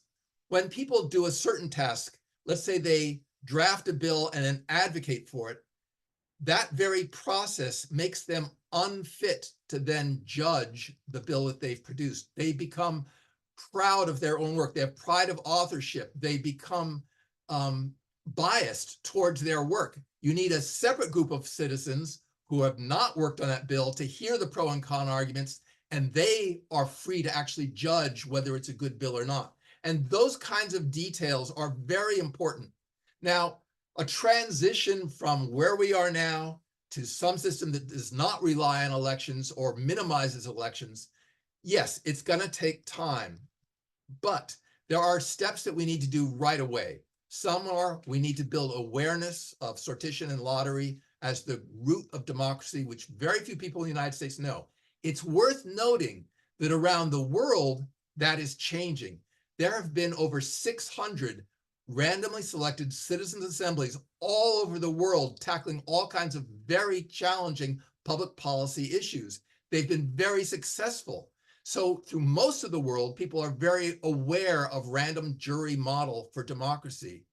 when people do a certain task, let's say they draft a bill and then advocate for it, that very process makes them unfit to then judge the bill that they've produced. They become proud of their own work. They have pride of authorship. They become biased towards their work. You need a separate group of citizens who have not worked on that bill to hear the pro and con arguments, and they are free to actually judge whether it's a good bill or not. And those kinds of details are very important. Now, a transition from where we are now to some system that does not rely on elections or minimizes elections, yes, it's going to take time, but there are steps that we need to do right away. Some are, we need to build awareness of sortition and lottery as the root of democracy, which very few people in the United States know. It's worth noting that around the world, that is changing. There have been over 600 randomly selected citizens' assemblies all over the world tackling all kinds of very challenging public policy issues. They've been very successful. So through most of the world, people are very aware of random jury model for democracy.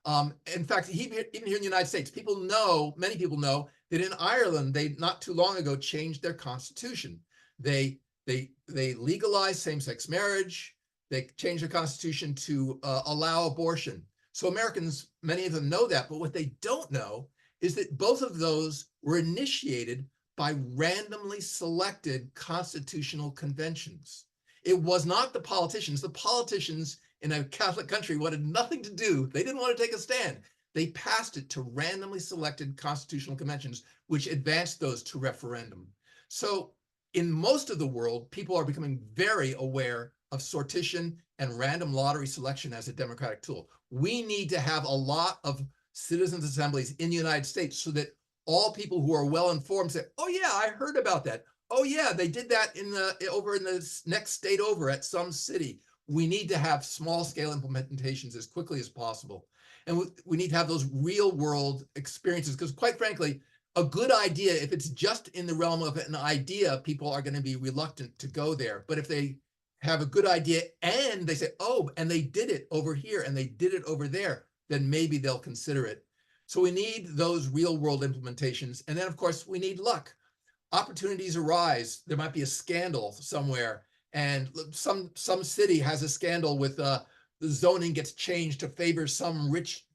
In fact, even here in the United States, people know, many people know, that in Ireland, they not too long ago changed their constitution. They legalized same-sex marriage. They changed their constitution to allow abortion. So Americans, many of them know that, but what they don't know is that both of those were initiated by randomly selected constitutional conventions. It was not the politicians. The politicians in a Catholic country wanted nothing to do. They didn't want to take a stand. They passed it to randomly selected constitutional conventions, which advanced those to referendum. So in most of the world, people are becoming very aware of sortition and random lottery selection as a democratic tool. We need to have a lot of citizens' assemblies in the United States so that all people who are well informed say, oh yeah, I heard about that. Oh yeah, they did that over in the next state over at some city. We need to have small scale implementations as quickly as possible. And we need to have those real world experiences, because quite frankly, a good idea, if it's just in the realm of an idea, people are going to be reluctant to go there. But if they have a good idea and they say, oh, and they did it over here and they did it over there, then maybe they'll consider it. So we need those real world implementations. And then of course we need luck. Opportunities arise. There might be a scandal somewhere, and some city has a scandal with the zoning gets changed to favor some rich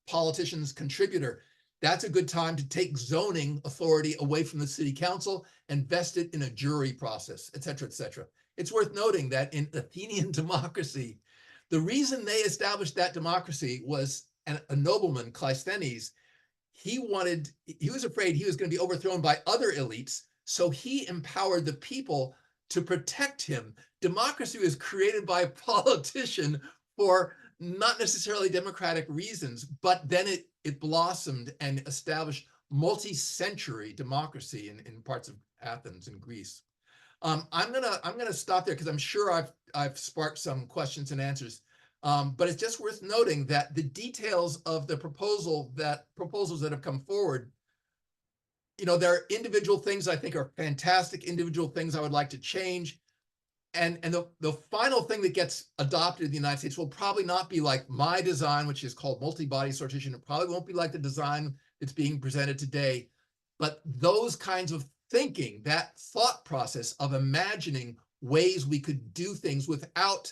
politician's contributor. That's a good time to take zoning authority away from the city council and vest it in a jury process, et cetera, et cetera. It's worth noting that in Athenian democracy, the reason they established that democracy was a nobleman, Cleisthenes. He was afraid he was going to be overthrown by other elites, so he empowered the people to protect him. Democracy was created by a politician for not necessarily democratic reasons, but then it blossomed and established multi-century democracy in parts of Athens and Greece. I'm gonna stop there because I'm sure I've sparked some questions and answers. But it's just worth noting that the details of the proposals that have come forward you know, there are individual things I think are fantastic, individual things I would like to change. And the final thing that gets adopted in the United States will probably not be like my design, which is called multi-body sortition. It probably won't be like the design that's being presented today. But those kinds of thinking, that thought process of imagining ways we could do things without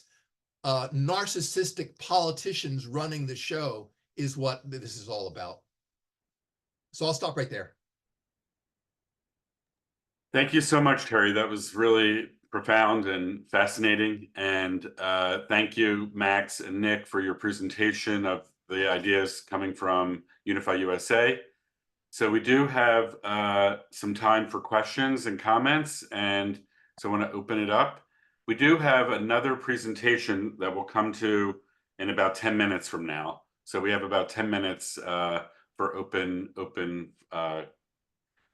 narcissistic politicians running the show is what this is all about. So I'll stop right there. Thank you so much, Terry. That was really profound and fascinating. And thank you, Max and Nick, for your presentation of the ideas coming from Unify USA. So we do have some time for questions and comments, and so I want to open it up. We do have another presentation that will come to in about 10 minutes from now. So we have about 10 minutes for open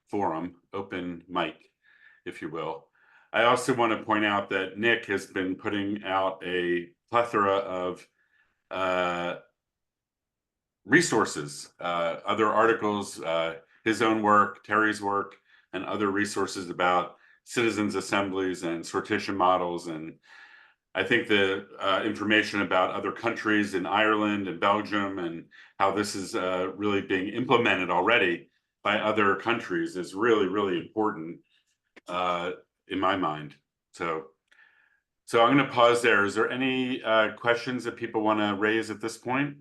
forum, open mic, if you will. I also want to point out that Nick has been putting out a plethora of resources, other articles, his own work, Terry's work, and other resources about citizens' assemblies and sortition models. And I think the information about other countries in Ireland and Belgium and how this is really being implemented already by other countries is really, really important in my mind. So I'm going to pause there. Is there any questions that people want to raise at this point?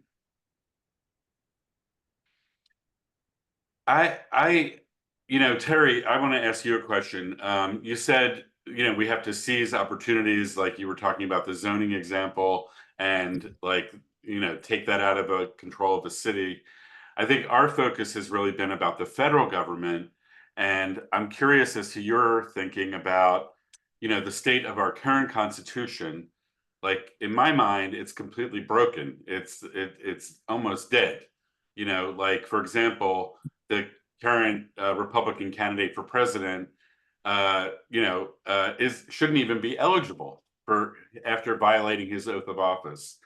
You know, Terry, I want to ask you a question. You said, you know, we have to seize opportunities, like you were talking about the zoning example, and like, you know, take that out of a control of the city. I think our focus has really been about the federal government, and I'm curious as to your thinking about, you know, the state of our current constitution. Like in my mind, it's completely broken. It's almost dead. You know, like for example, the current Republican candidate for president, shouldn't even be eligible for after violating his oath of office,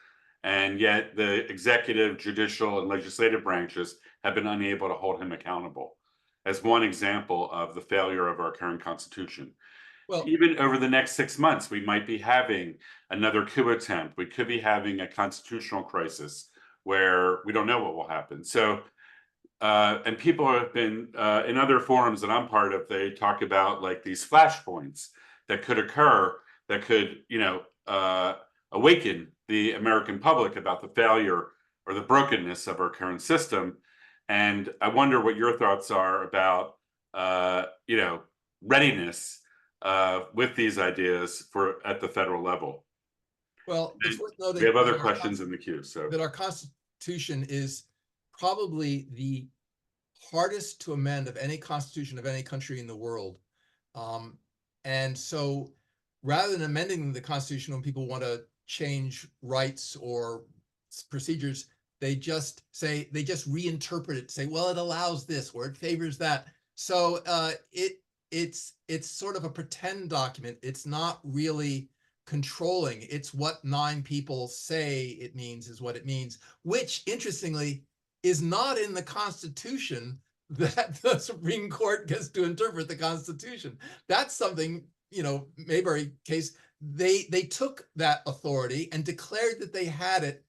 and yet the executive, judicial, and legislative branches have been unable to hold him accountable. As one example of the failure of our current constitution. Well, even over the next 6 months, we might be having another coup attempt. We could be having a constitutional crisis where we don't know what will happen. So, and people have been in other forums that I'm part of, they talk about like these flashpoints that could occur that could, you know, awaken the American public about the failure or the brokenness of our current system. And I wonder what your thoughts are about, you know, readiness with these ideas for at the federal level. well, it's worth noting We have other that questions in the queue. So that our Constitution is probably the hardest to amend of any constitution of any country in the world. And so rather than amending the Constitution when people want to change rights or procedures, they just reinterpret it, say, well, it allows this or it favors that. So it's sort of a pretend document. It's not really controlling. It's what 9 people say it means is what it means, which interestingly is not in the Constitution that the Supreme Court gets to interpret the Constitution. That's something, you know, Mayberry case, they took that authority and declared that they had it.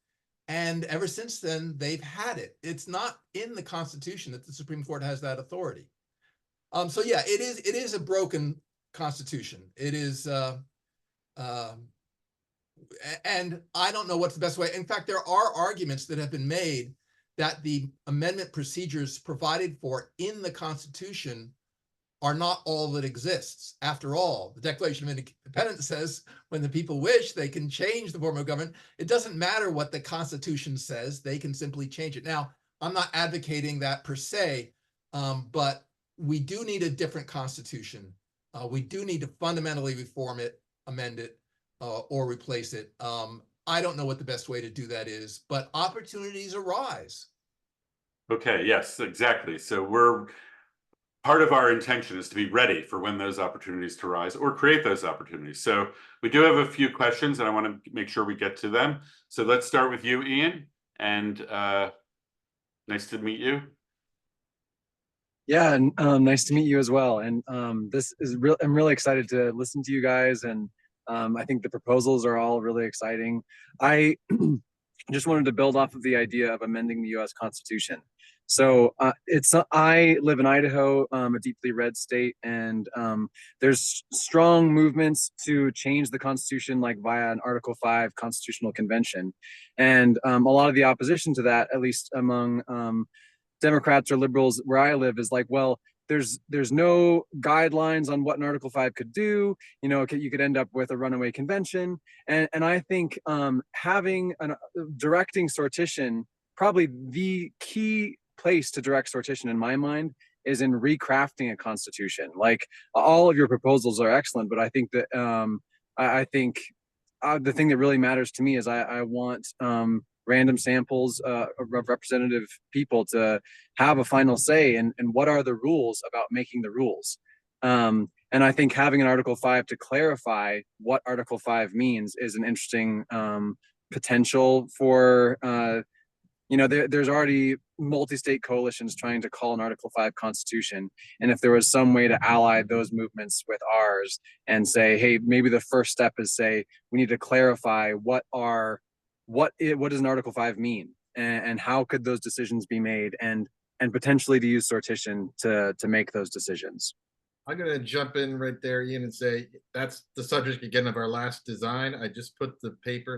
And ever since then, they've had it. It's not in the Constitution that the Supreme Court has that authority. So yeah, it is a broken Constitution. It is, and I don't know what's the best way. In fact, there are arguments that have been made that the amendment procedures provided for in the Constitution are not all that exists. After all, the Declaration of Independence says when the people wish, they can change the form of government. It doesn't matter what the Constitution says, they can simply change it. Now, I'm not advocating that per se, but we do need a different Constitution. We do need to fundamentally reform it, amend it, or replace it. I don't know what the best way to do that is, but opportunities arise. okay, yes, exactly. So part of our intention is to be ready for when those opportunities to rise or create those opportunities. So we do have a few questions and I want to make sure we get to them. So let's start with you, Ian, and nice to meet you. Yeah, and nice to meet you as well. And this is real. I'm really excited to listen to you guys, and I think the proposals are all really exciting. I just wanted to build off of the idea of amending the U.S. Constitution. So I live in Idaho, a deeply red state, and there's strong movements to change the Constitution, like via an Article 5 constitutional convention, and a lot of the opposition to that, at least among Democrats or liberals where I live, is like, well, there's no guidelines on what an Article 5 could do. You know, you could end up with a runaway convention. And I think having directing sortition, probably the key place to direct sortition in my mind is in recrafting a constitution. Like, all of your proposals are excellent, but I think that I think the thing that really matters to me is I want random samples of representative people to have a final say in what are the rules about making the rules. And I think having an Article 5 to clarify what Article 5 means is an interesting potential for, there's already multi-state coalitions trying to call an Article 5 constitution. And if there was some way to ally those movements with ours and say, hey, maybe the first step is say, we need to clarify what does an Article 5 mean, and how could those decisions be made, and potentially to use sortition to make those decisions. I'm going to jump in right there, Ian, and say that's the subject again of our last design. I just put the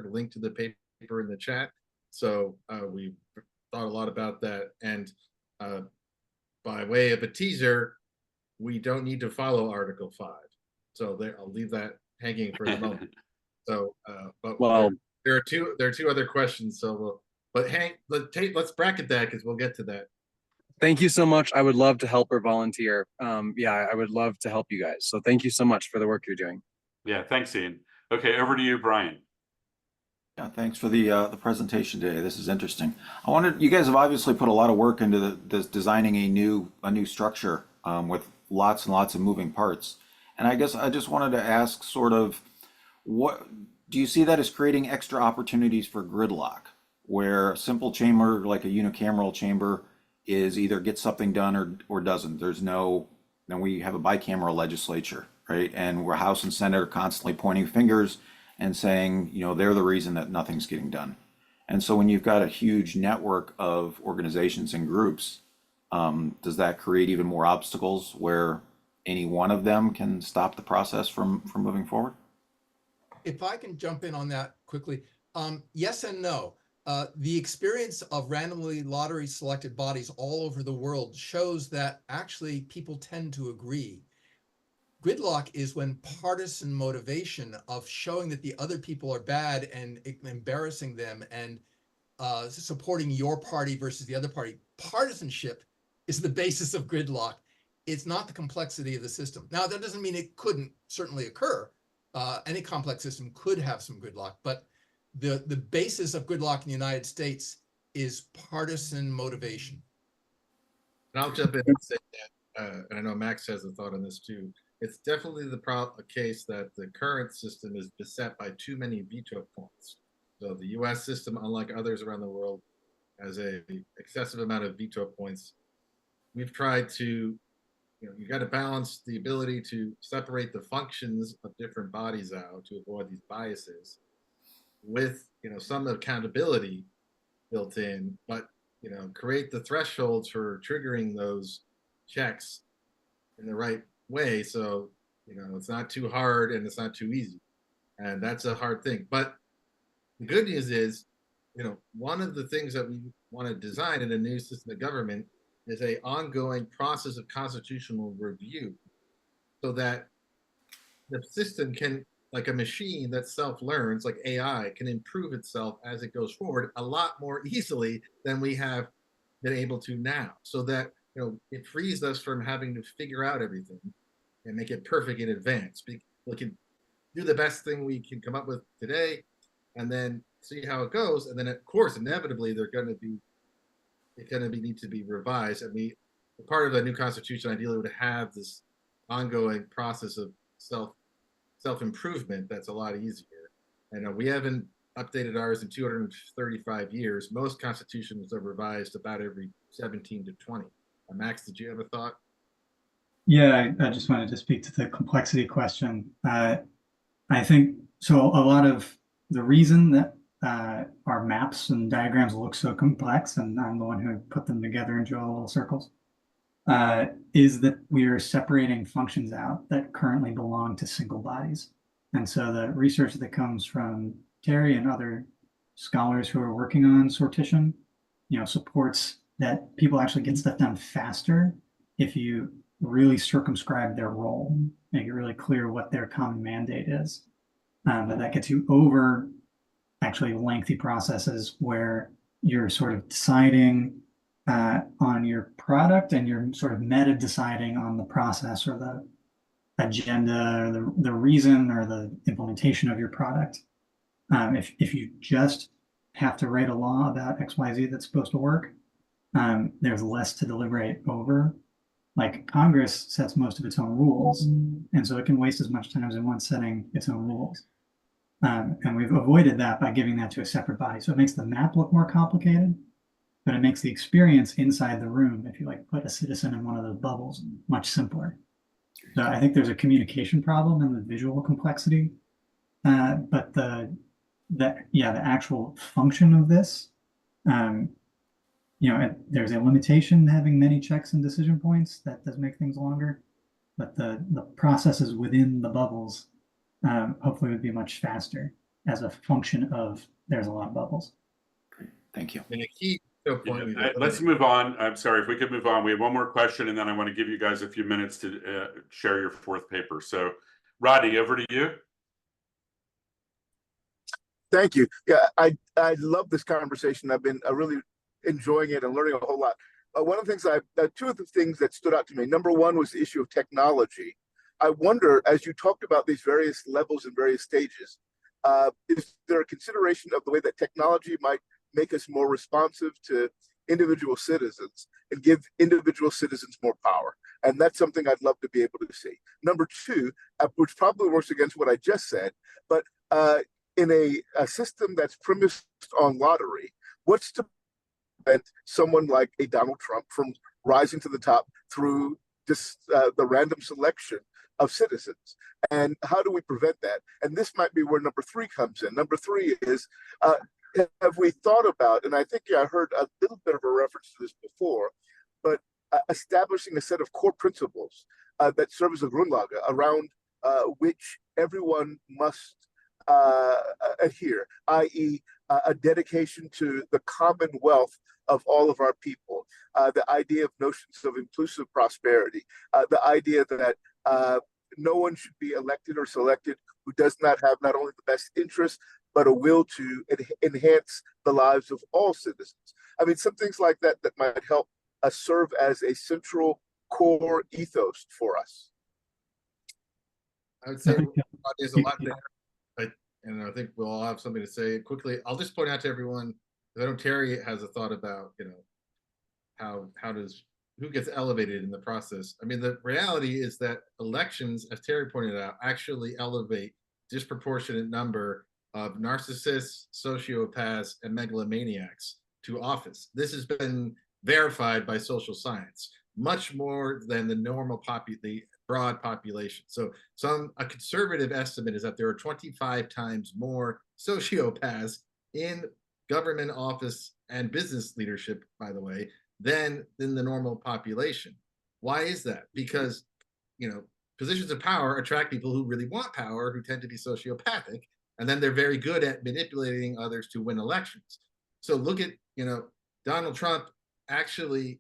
link to the paper in the chat. So we thought a lot about that. And by way of a teaser, we don't need to follow Article 5. So there, I'll leave that hanging for the moment. So, but well, there are two other questions. So let's bracket that because we'll get to that. Thank you so much. I would love to help or volunteer. Yeah, I would love to help you guys. So thank you so much for the work you're doing. Yeah, thanks, Ian. Okay, over to you, Brian. Yeah, thanks for the presentation today. This is interesting. You guys have obviously put a lot of work into this designing a new structure with lots and lots of moving parts. And I guess I just wanted to ask, sort of, what do you see that as creating extra opportunities for gridlock, where a simple chamber like a unicameral chamber is either gets something done or doesn't? Then we have a bicameral legislature, right? And where House and Senate are constantly pointing fingers and saying, they're the reason that nothing's getting done. And so when you've got a huge network of organizations and groups, does that create even more obstacles where any one of them can stop the process from moving forward? If I can jump in on that quickly, yes and no. The experience of randomly lottery selected bodies all over the world shows that actually people tend to agree. Gridlock is when partisan motivation of showing that the other people are bad and embarrassing them and supporting your party versus the other party. Partisanship is the basis of gridlock. It's not the complexity of the system. Now, that doesn't mean it couldn't certainly occur. Any complex system could have some gridlock, but the basis of gridlock in the United States is partisan motivation. And I'll jump in and say that, and I know Max has a thought on this too. It's definitely a case that the current system is beset by too many veto points. So the U.S. system, unlike others around the world, has an excessive amount of veto points. We've tried to, you got to balance the ability to separate the functions of different bodies out to avoid these biases with, some accountability built in, but, create the thresholds for triggering those checks in the right way. So, it's not too hard and it's not too easy. And that's a hard thing. But the good news is, one of the things that we want to design in a new system of government is an ongoing process of constitutional review so that the system can, like a machine that self-learns, like AI, can improve itself as it goes forward a lot more easily than we have been able to now. So that, it frees us from having to figure out everything and make it perfect in advance. We can do the best thing we can come up with today and then see how it goes. And then, of course, inevitably, it's going to need to be revised. And part of a new constitution ideally would have this ongoing process of self-improvement that's a lot easier. And we haven't updated ours in 235 years. Most constitutions are revised about every 17 to 20. Max, did you have a thought? Yeah, I just wanted to speak to the complexity question. I think so. A lot of the reason that our maps and diagrams look so complex, and I'm the one who put them together into little circles, is that we are separating functions out that currently belong to single bodies. And so the research that comes from Terry and other scholars who are working on sortition, supports that people actually get stuff done faster if you really circumscribe their role, make it really clear what their common mandate is. But that gets you over actually lengthy processes where you're sort of deciding on your product and you're sort of meta deciding on the process or the agenda or the reason or the implementation of your product. If you just have to write a law about XYZ that's supposed to work, there's less to deliberate over. Like Congress sets most of its own rules, and so it can waste as much time as it wants setting its own rules. And we've avoided that by giving that to a separate body. So it makes the map look more complicated, but it makes the experience inside the room, if you like put a citizen in one of those bubbles, much simpler. So I think there's a communication problem in the visual complexity, but the actual function of this, there's a limitation having many checks and decision points that does make things longer, but the processes within the bubbles hopefully would be much faster as a function of there's a lot of bubbles. Great. Thank you. And a key point. Let's move on. I'm sorry, if we could move on. We have one more question, and then I want to give you guys a few minutes to share your fourth paper. So, Rodney, over to you. Thank you. Yeah, I love this conversation. I've been really enjoying it and learning a whole lot. One of the things two of the things that stood out to me, number one was the issue of technology. I wonder, as you talked about these various levels and various stages, is there a consideration of the way that technology might make us more responsive to individual citizens and give individual citizens more power? And that's something I'd love to be able to see. Number two, which probably works against what I just said, but in a system that's premised on lottery, what's to prevent someone like a Donald Trump from rising to the top through just the random selection of citizens? And how do we prevent that? And this might be where number three comes in. Number three is, have we thought about, and I think I heard a little bit of a reference to this before, but establishing a set of core principles that serve as a Grundlage around which everyone must adhere, i.e. A dedication to the commonwealth of all of our people, the idea of notions of inclusive prosperity, the idea that no one should be elected or selected who does not have not only the best interest, but a will to enhance the lives of all citizens. I mean, some things like that that might help us serve as a central core ethos for us. I would say there's a lot there, and I think we'll all have something to say quickly. I'll just point out to everyone, because I know Terry has a thought about, who gets elevated in the process. I mean, the reality is that elections, as Terry pointed out, actually elevate disproportionate number of narcissists, sociopaths, and megalomaniacs to office. This has been verified by social science, much more than the normal the broad population. So a conservative estimate is that there are 25 times more sociopaths in government office and business leadership, by the way, than the normal population. Why is that? Because, positions of power attract people who really want power, who tend to be sociopathic, and then they're very good at manipulating others to win elections. So look at, Donald Trump actually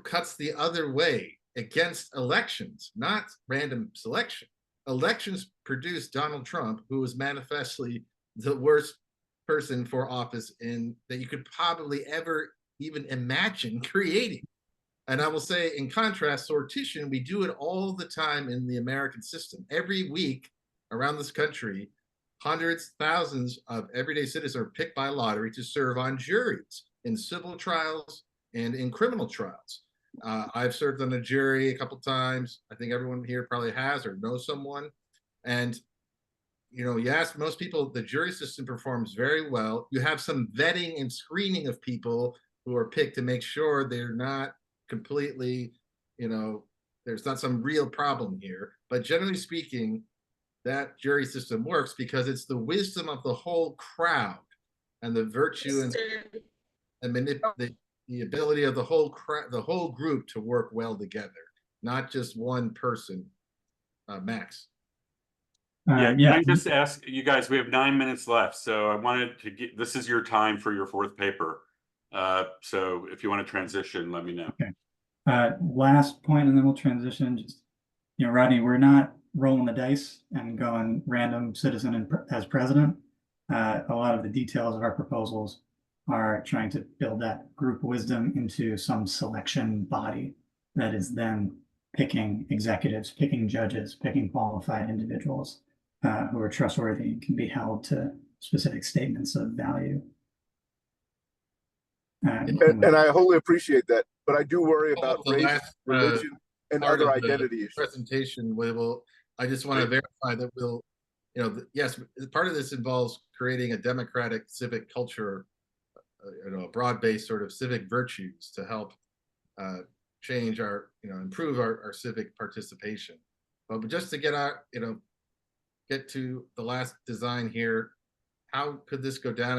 cuts the other way against elections, not random selection. Elections produce Donald Trump, who is manifestly the worst person for office that you could probably ever even imagine creating. And I will say, in contrast, sortition, we do it all the time in the American system. Every week around this country, hundreds, thousands of everyday citizens are picked by lottery to serve on juries in civil trials and in criminal trials. I've served on a jury a couple times. I think everyone here probably has or knows someone. And, you ask most people, the jury system performs very well. You have some vetting and screening of people who are picked to make sure they're not completely, there's not some real problem here, but generally speaking, that jury system works because it's the wisdom of the whole crowd and the virtue and the ability of the whole group to work well together, not just one person. Max. Yeah, Yeah. can I just ask you guys, we have 9 minutes left, so I wanted to get, this is your time for your fourth paper. So if you want to transition, let me know. Okay. Last point, and then we'll transition. Just, Rodney, we're not rolling the dice and going random citizen as president. A lot of the details of our proposals are trying to build that group wisdom into some selection body that is then picking executives, picking judges, picking qualified individuals who are trustworthy and can be held to specific statements of value. And I wholly appreciate that, but I do worry about race, last, religion, and other identity issues. Presentation, I just want to verify that yes, part of this involves creating a democratic civic culture, broad-based sort of civic virtues to help change our, improve our civic participation. But just to get get to the last design here, how could this go down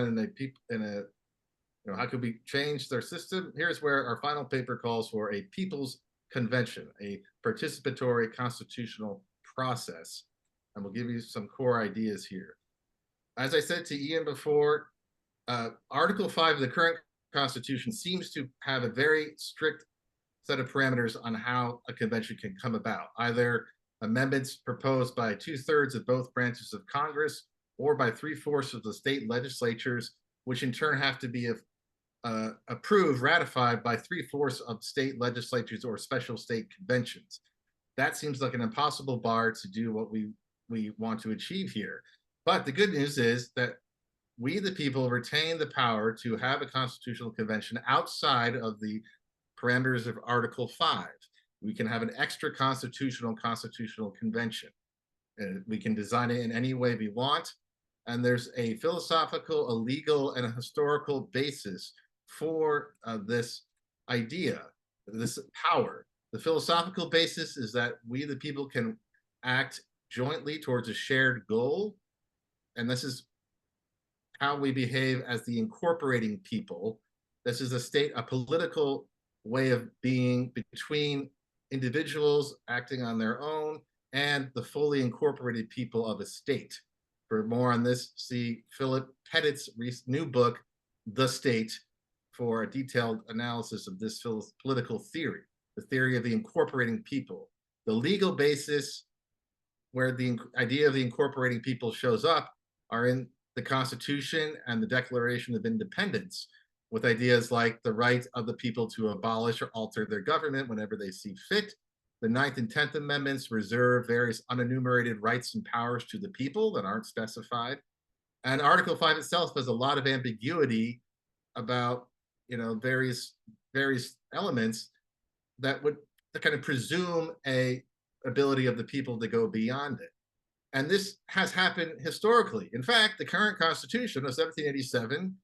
how could we change their system? Here's where our final paper calls for a people's convention, a participatory constitutional process. And we'll give you some core ideas here. As I said to Ian before, Article 5 of the current Constitution seems to have a very strict set of parameters on how a convention can come about. Either amendments proposed by 2/3 of both branches of Congress or by 3/4 of the state legislatures, which in turn have to be approved, ratified by 3/4 of state legislatures or special state conventions. That seems like an impossible bar to do what we want to achieve here. But the good news is that we, the people, retain the power to have a constitutional convention outside of the parameters of Article 5. We can have an extra constitutional convention. And we can design it in any way we want. And there's a philosophical, a legal, and a historical basis for this idea, this power. The philosophical basis is that we, the people, can act jointly towards a shared goal. And this is how we behave as the incorporating people. This is a political way of being between individuals acting on their own and the fully incorporated people of a state. For more on this, see Philip Pettit's new book, The State, for a detailed analysis of this political theory, the theory of the incorporating people. The legal basis where the idea of the incorporating people shows up are in the Constitution and the Declaration of Independence, with ideas like the right of the people to abolish or alter their government whenever they see fit. The 9th and 10th Amendments reserve various unenumerated rights and powers to the people that aren't specified. And Article 5 itself has a lot of ambiguity about, various elements that would kind of presume a ability of the people to go beyond it. And this has happened historically. In fact, the current Constitution of 1787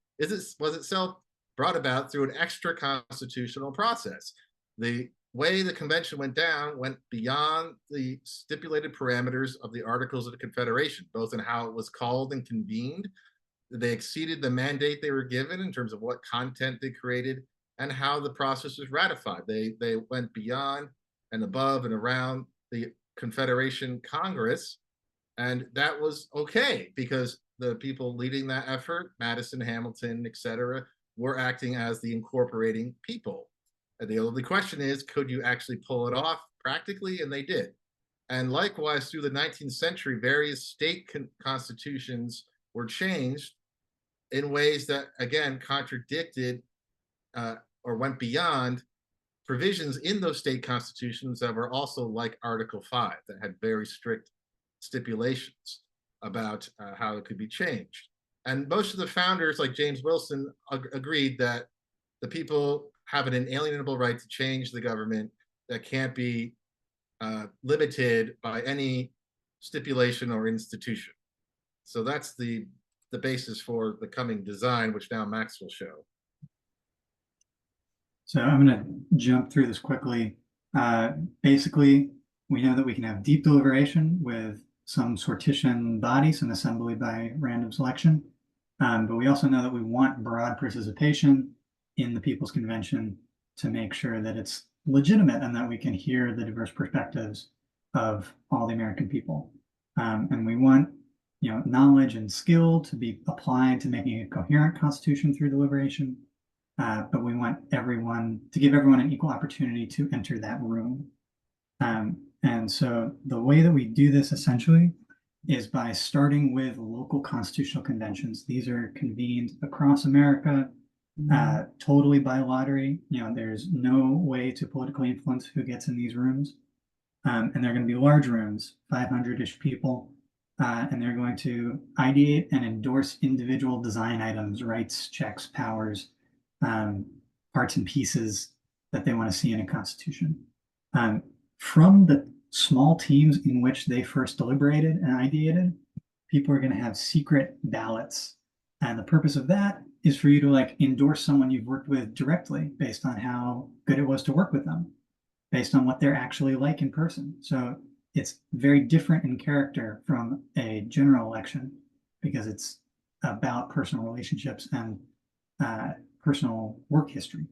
was itself brought about through an extra constitutional process. The way the convention went down went beyond the stipulated parameters of the Articles of the Confederation, both in how it was called and convened. They exceeded the mandate they were given in terms of what content they created and how the process was ratified. They went beyond and above and around the Confederation Congress, and that was okay because the people leading that effort, Madison, Hamilton, etc., were acting as the incorporating people. And the only question is, could you actually pull it off practically? And they did. And likewise, through the 19th century, various state constitutions were changed in ways that, again, contradicted or went beyond provisions in those state constitutions that were also like Article 5, that had very strict stipulations about how it could be changed. And most of the founders, like James Wilson, agreed that the people have an inalienable right to change the government that can't be limited by any stipulation or institution. So that's the basis for the coming design, which now Max will show. So I'm going to jump through this quickly. Basically, we know that we can have deep deliberation with some sortition body, some assembly by random selection. But we also know that we want broad participation in the People's Convention to make sure that it's legitimate and that we can hear the diverse perspectives of all the American people. And we want, knowledge and skill to be applied to making a coherent constitution through deliberation. But we want everyone to give everyone an equal opportunity to enter that room. And so the way that we do this essentially is by starting with local constitutional conventions. These are convened across America, totally by lottery. There's no way to politically influence who gets in these rooms. And they're going to be large rooms, 500-ish people. And they're going to ideate and endorse individual design items, rights, checks, powers, parts and pieces that they want to see in a constitution. From the small teams in which they first deliberated and ideated, people are going to have secret ballots. And the purpose of that is for you to endorse someone you've worked with directly based on how good it was to work with them, based on what they're actually like in person. So it's very different in character from a general election because it's about personal relationships and personal work history.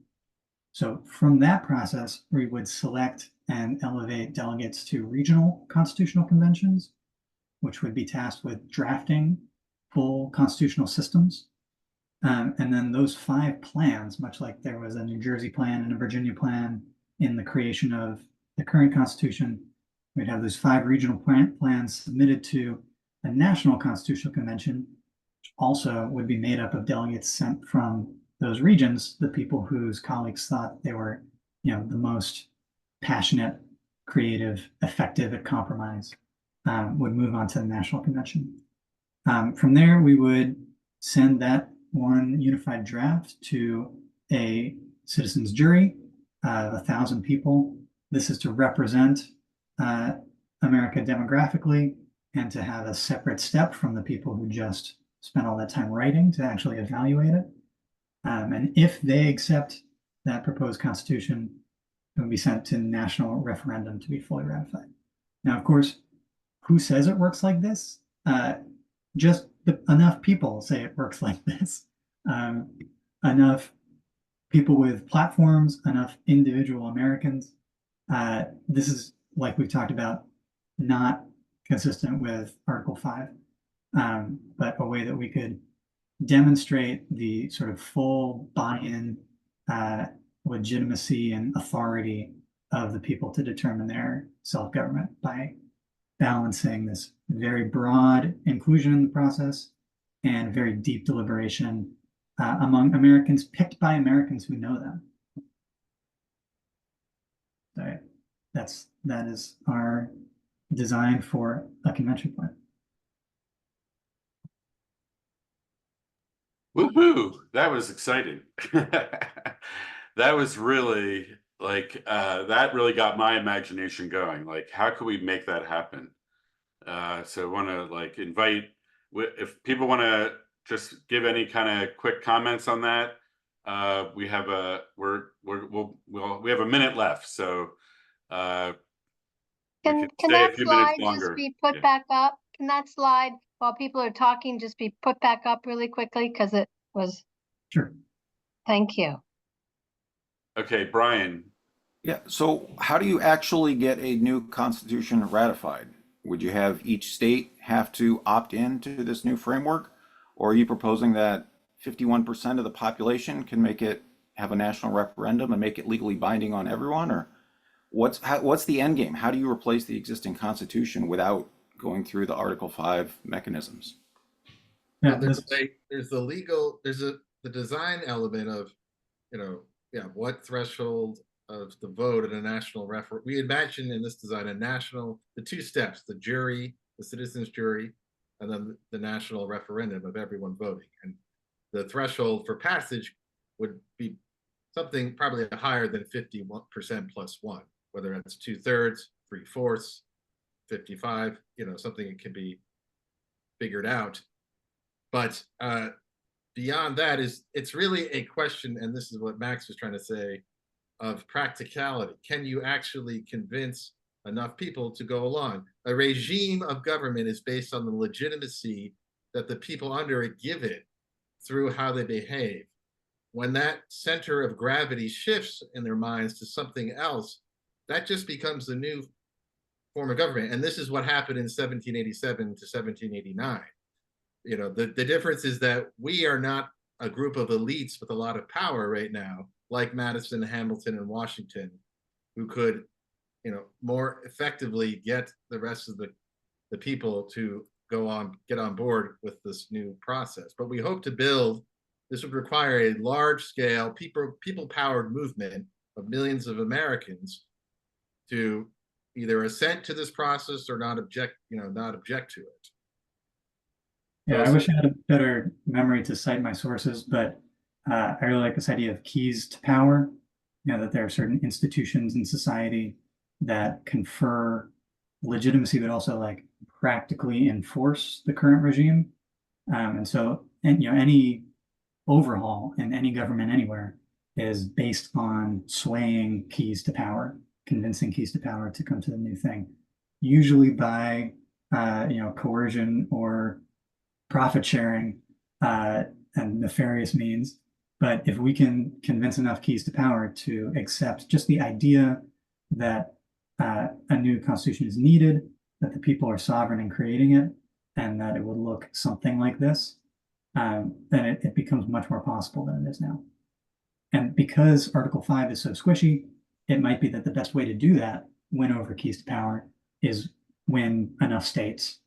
So from that process, we would select and elevate delegates to regional constitutional conventions, which would be tasked with drafting full constitutional systems. And then those 5 plans, much like there was a New Jersey plan and a Virginia plan in the creation of the current Constitution, we'd have those 5 regional plans submitted to a national constitutional convention, which also would be made up of delegates sent from those regions, the people whose colleagues thought they were, the most passionate, creative, effective at compromise, would move on to the national convention. From there, we would send that one unified draft to a citizens jury of 1,000 people. This is to represent America demographically and to have a separate step from the people who just spent all that time writing to actually evaluate it. And if they accept that proposed constitution, it will be sent to national referendum to be fully ratified. Now, of course, who says it works like this? Just enough people say it works like this. Enough people with platforms, enough individual Americans. This is, like we've talked about, not consistent with Article 5, but a way that we could demonstrate the sort of full buy-in, legitimacy and authority of the people to determine their self-government by balancing this very broad inclusion in the process and very deep deliberation among Americans picked by Americans who know them. So that is our design for a convention plan. Woohoo! That was exciting. That was really that really got my imagination going. How could we make that happen? So I want to invite if people want to just give any kind of quick comments on that. We have we have a minute left, so Can that slide just be put back up? Can that slide while people are talking just be put back up really quickly? Because it was. Sure. Thank you. Okay, Brian. Yeah, so how do you actually get a new constitution ratified? Would you have each state have to opt into this new framework? Or are you proposing that 51% of the population can have a national referendum and make it legally binding on everyone? Or what's the end game? How do you replace the existing constitution without going through the Article 5 mechanisms? Yeah, there's the design element of, what threshold of the vote in a national referendum. We imagine in this design the 2 steps, the jury, the citizens jury, and then the national referendum of everyone voting. And the threshold for passage would be something probably higher than 51% plus 1, whether it's 2/3, 3/4, 55, something that can be figured out. But beyond that it's really a question, and this is what Max was trying to say, of practicality. Can you actually convince enough people to go along? A regime of government is based on the legitimacy that the people under it give it through how they behave. When that center of gravity shifts in their minds to something else, that just becomes the new form of government. And this is what happened in 1787 to 1789. You know, the difference is that we are not a group of elites with a lot of power right now, like Madison, Hamilton, and Washington, who could, you know, more effectively get the rest of the people to get on board with this new process. But we hope to build, this would require a large scale, people powered movement of millions of Americans to either assent to this process or not object to it. Yeah, I wish I had a better memory to cite my sources, but I really like this idea of keys to power. You know, that there are certain institutions in society that confer legitimacy, but also like practically enforce the current regime. And so, you know, any overhaul in any government anywhere is based on swaying keys to power, convincing keys to power to come to the new thing, usually by you know, coercion or profit sharing and nefarious means. But if we can convince enough keys to power to accept just the idea that a new constitution is needed, that the people are sovereign in creating it, and that it would look something like this, then it becomes much more possible than it is now. And because Article 5 is so squishy, it might be that the best way to do that, win over keys to power, is win enough states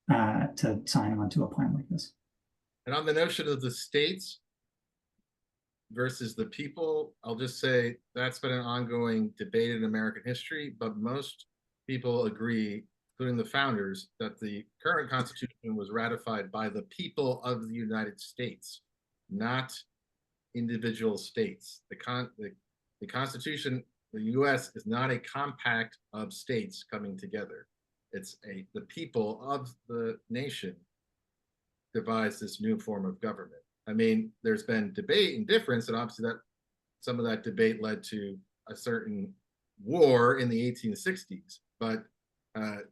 to sign on to a plan like this. And on the notion of the states versus the people, I'll just say that's been an ongoing debate in American history, but most people agree, including the founders, that the current Constitution was ratified by the people of the United States, not individual states. The Constitution, the US, is not a compact of states coming together. It's the people of the nation devised this new form of government. I mean, there's been debate and difference, and obviously that some of that debate led to a certain war in the 1860s. But our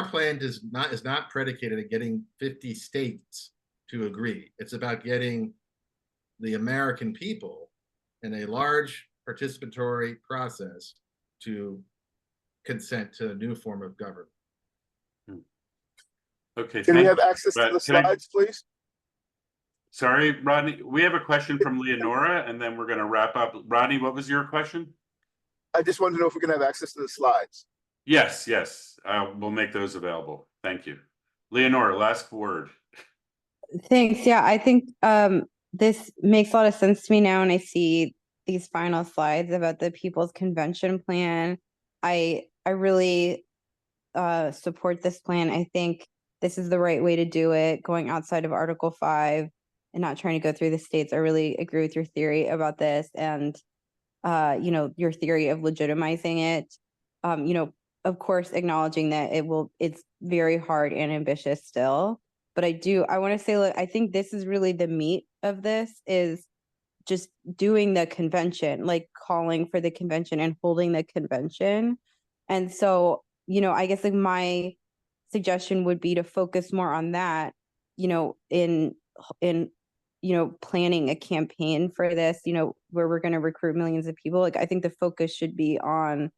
plan is not predicated on getting 50 states to agree. It's about getting the American people in a large participatory process to consent to a new form of government. Okay. Can we have access to the slides, please? Sorry, Rodney, we have a question from Leonora, and then we're going to wrap up. Rodney, what was your question? I just wanted to know if we can have access to the slides. Yes, we'll make those available. Thank you. Leonora, last word. Thanks. Yeah, I think this makes a lot of sense to me now, and I see these final slides about the People's Convention plan. I really support this plan. I think this is the right way to do it, going outside of Article 5 and not trying to go through the states. I really agree with your theory about this, and you know, your theory of legitimizing it. You know, of course, acknowledging that it's very hard and ambitious still. But I want to say, look, I think this is really the meat of this, is just doing the convention, like calling for the convention and holding the convention. And so, you know, I guess like my suggestion would be to focus more on that, you know, in you know, planning a campaign for this, you know, where we're going to recruit millions of people. Like, I think the focus should be on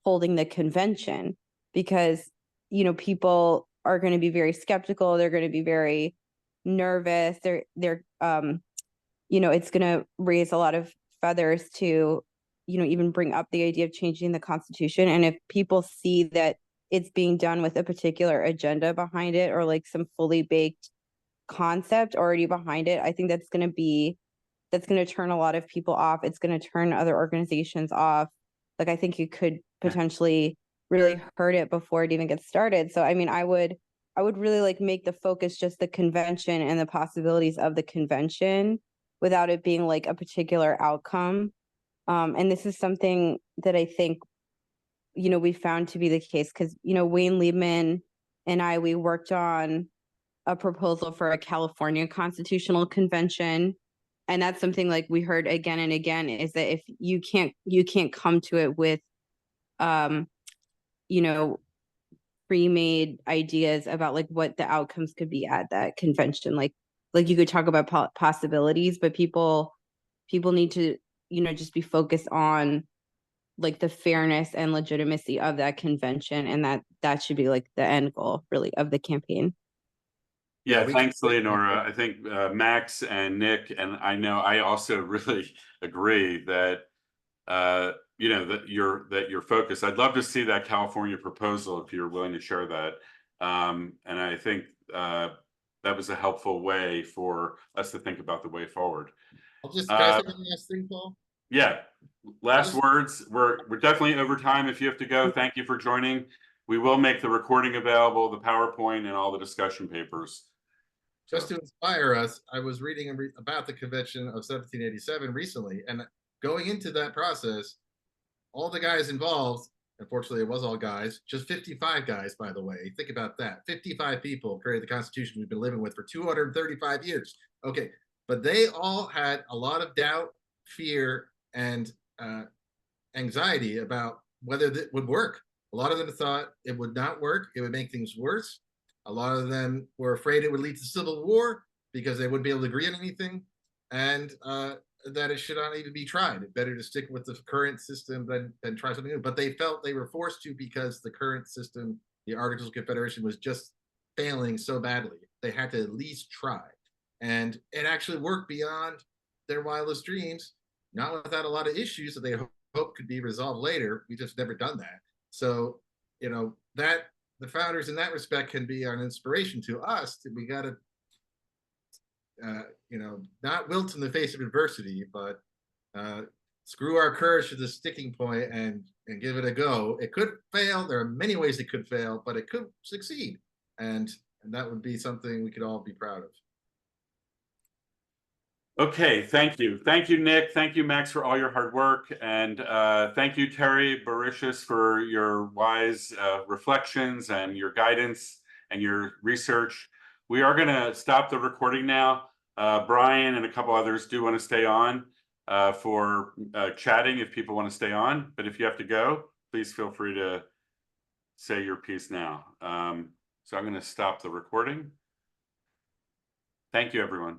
holding the convention, because, you know, people are going to be very skeptical. They're going to be very nervous. They're you know, it's going to raise a lot of feathers to, you know, even bring up the idea of changing the Constitution. And if people see that it's being done with a particular agenda behind it, or like some fully baked concept already behind it, I think that's going to turn a lot of people off. It's going to turn other organizations off. Like, I think you could potentially really hurt it before it even gets started. So, I mean, I would really like make the focus just the convention and the possibilities of the convention, without it being like a particular outcome. And this is something that I think, you know, we found to be the case, because, you know, Wayne Liebman and we worked on a proposal for a California constitutional convention. and that's something like we heard again and again, is that if you can't come to it with you know, pre-made ideas about like what the outcomes could be at that convention. Like you could talk about possibilities, but people need to, just be focused on like the fairness and legitimacy of that convention, and that should be like the end goal really of the campaign. Yeah, we thanks, can- Leonora. I think Max and Nick, and I know I also really agree that that your focus. I'd love to see that California proposal if you're willing to share that. And I think that was a helpful way for us to think about the way forward. I'll just, can I say one last thing, Paul? Yeah, last Just- words. We're definitely over time. If you have to go, thank you for joining. We will make the recording available, the PowerPoint, and all the discussion papers. Just to inspire us, I was reading about the convention of 1787 recently, and going into that process, all the guys involved, unfortunately it was all guys, just 55 guys, by the way. Think about that. 55 people created the Constitution we've been living with for 235 years. Okay, but they all had a lot of doubt, fear, and anxiety about whether it would work. A lot of them thought it would not work, it would make things worse. A lot of them were afraid it would lead to civil war because they wouldn't be able to agree on anything, and that it should not even be tried. It's better to stick with the current system than try something new. But they felt they were forced to because the current system, the Articles of Confederation, was just failing so badly. They had to at least try. And it actually worked beyond their wildest dreams, not without a lot of issues that they hope could be resolved later. We just never done that. So, that the founders in that respect can be an inspiration to us. We got to not wilt in the face of adversity, but screw our courage to the sticking point and give it a go. It could fail. There are many ways it could fail, but it could succeed, and that would be something we could all be proud of. Okay, thank you, Nick. Thank you, Max, for all your hard work, and thank you, Terry Baricius, for your wise reflections and your guidance and your research. We are going to stop the recording now. Brian and a couple others do want to stay on for chatting if people want to stay on, but if you have to go, please feel free to say your piece now. So I'm going to stop the recording. Thank you, everyone.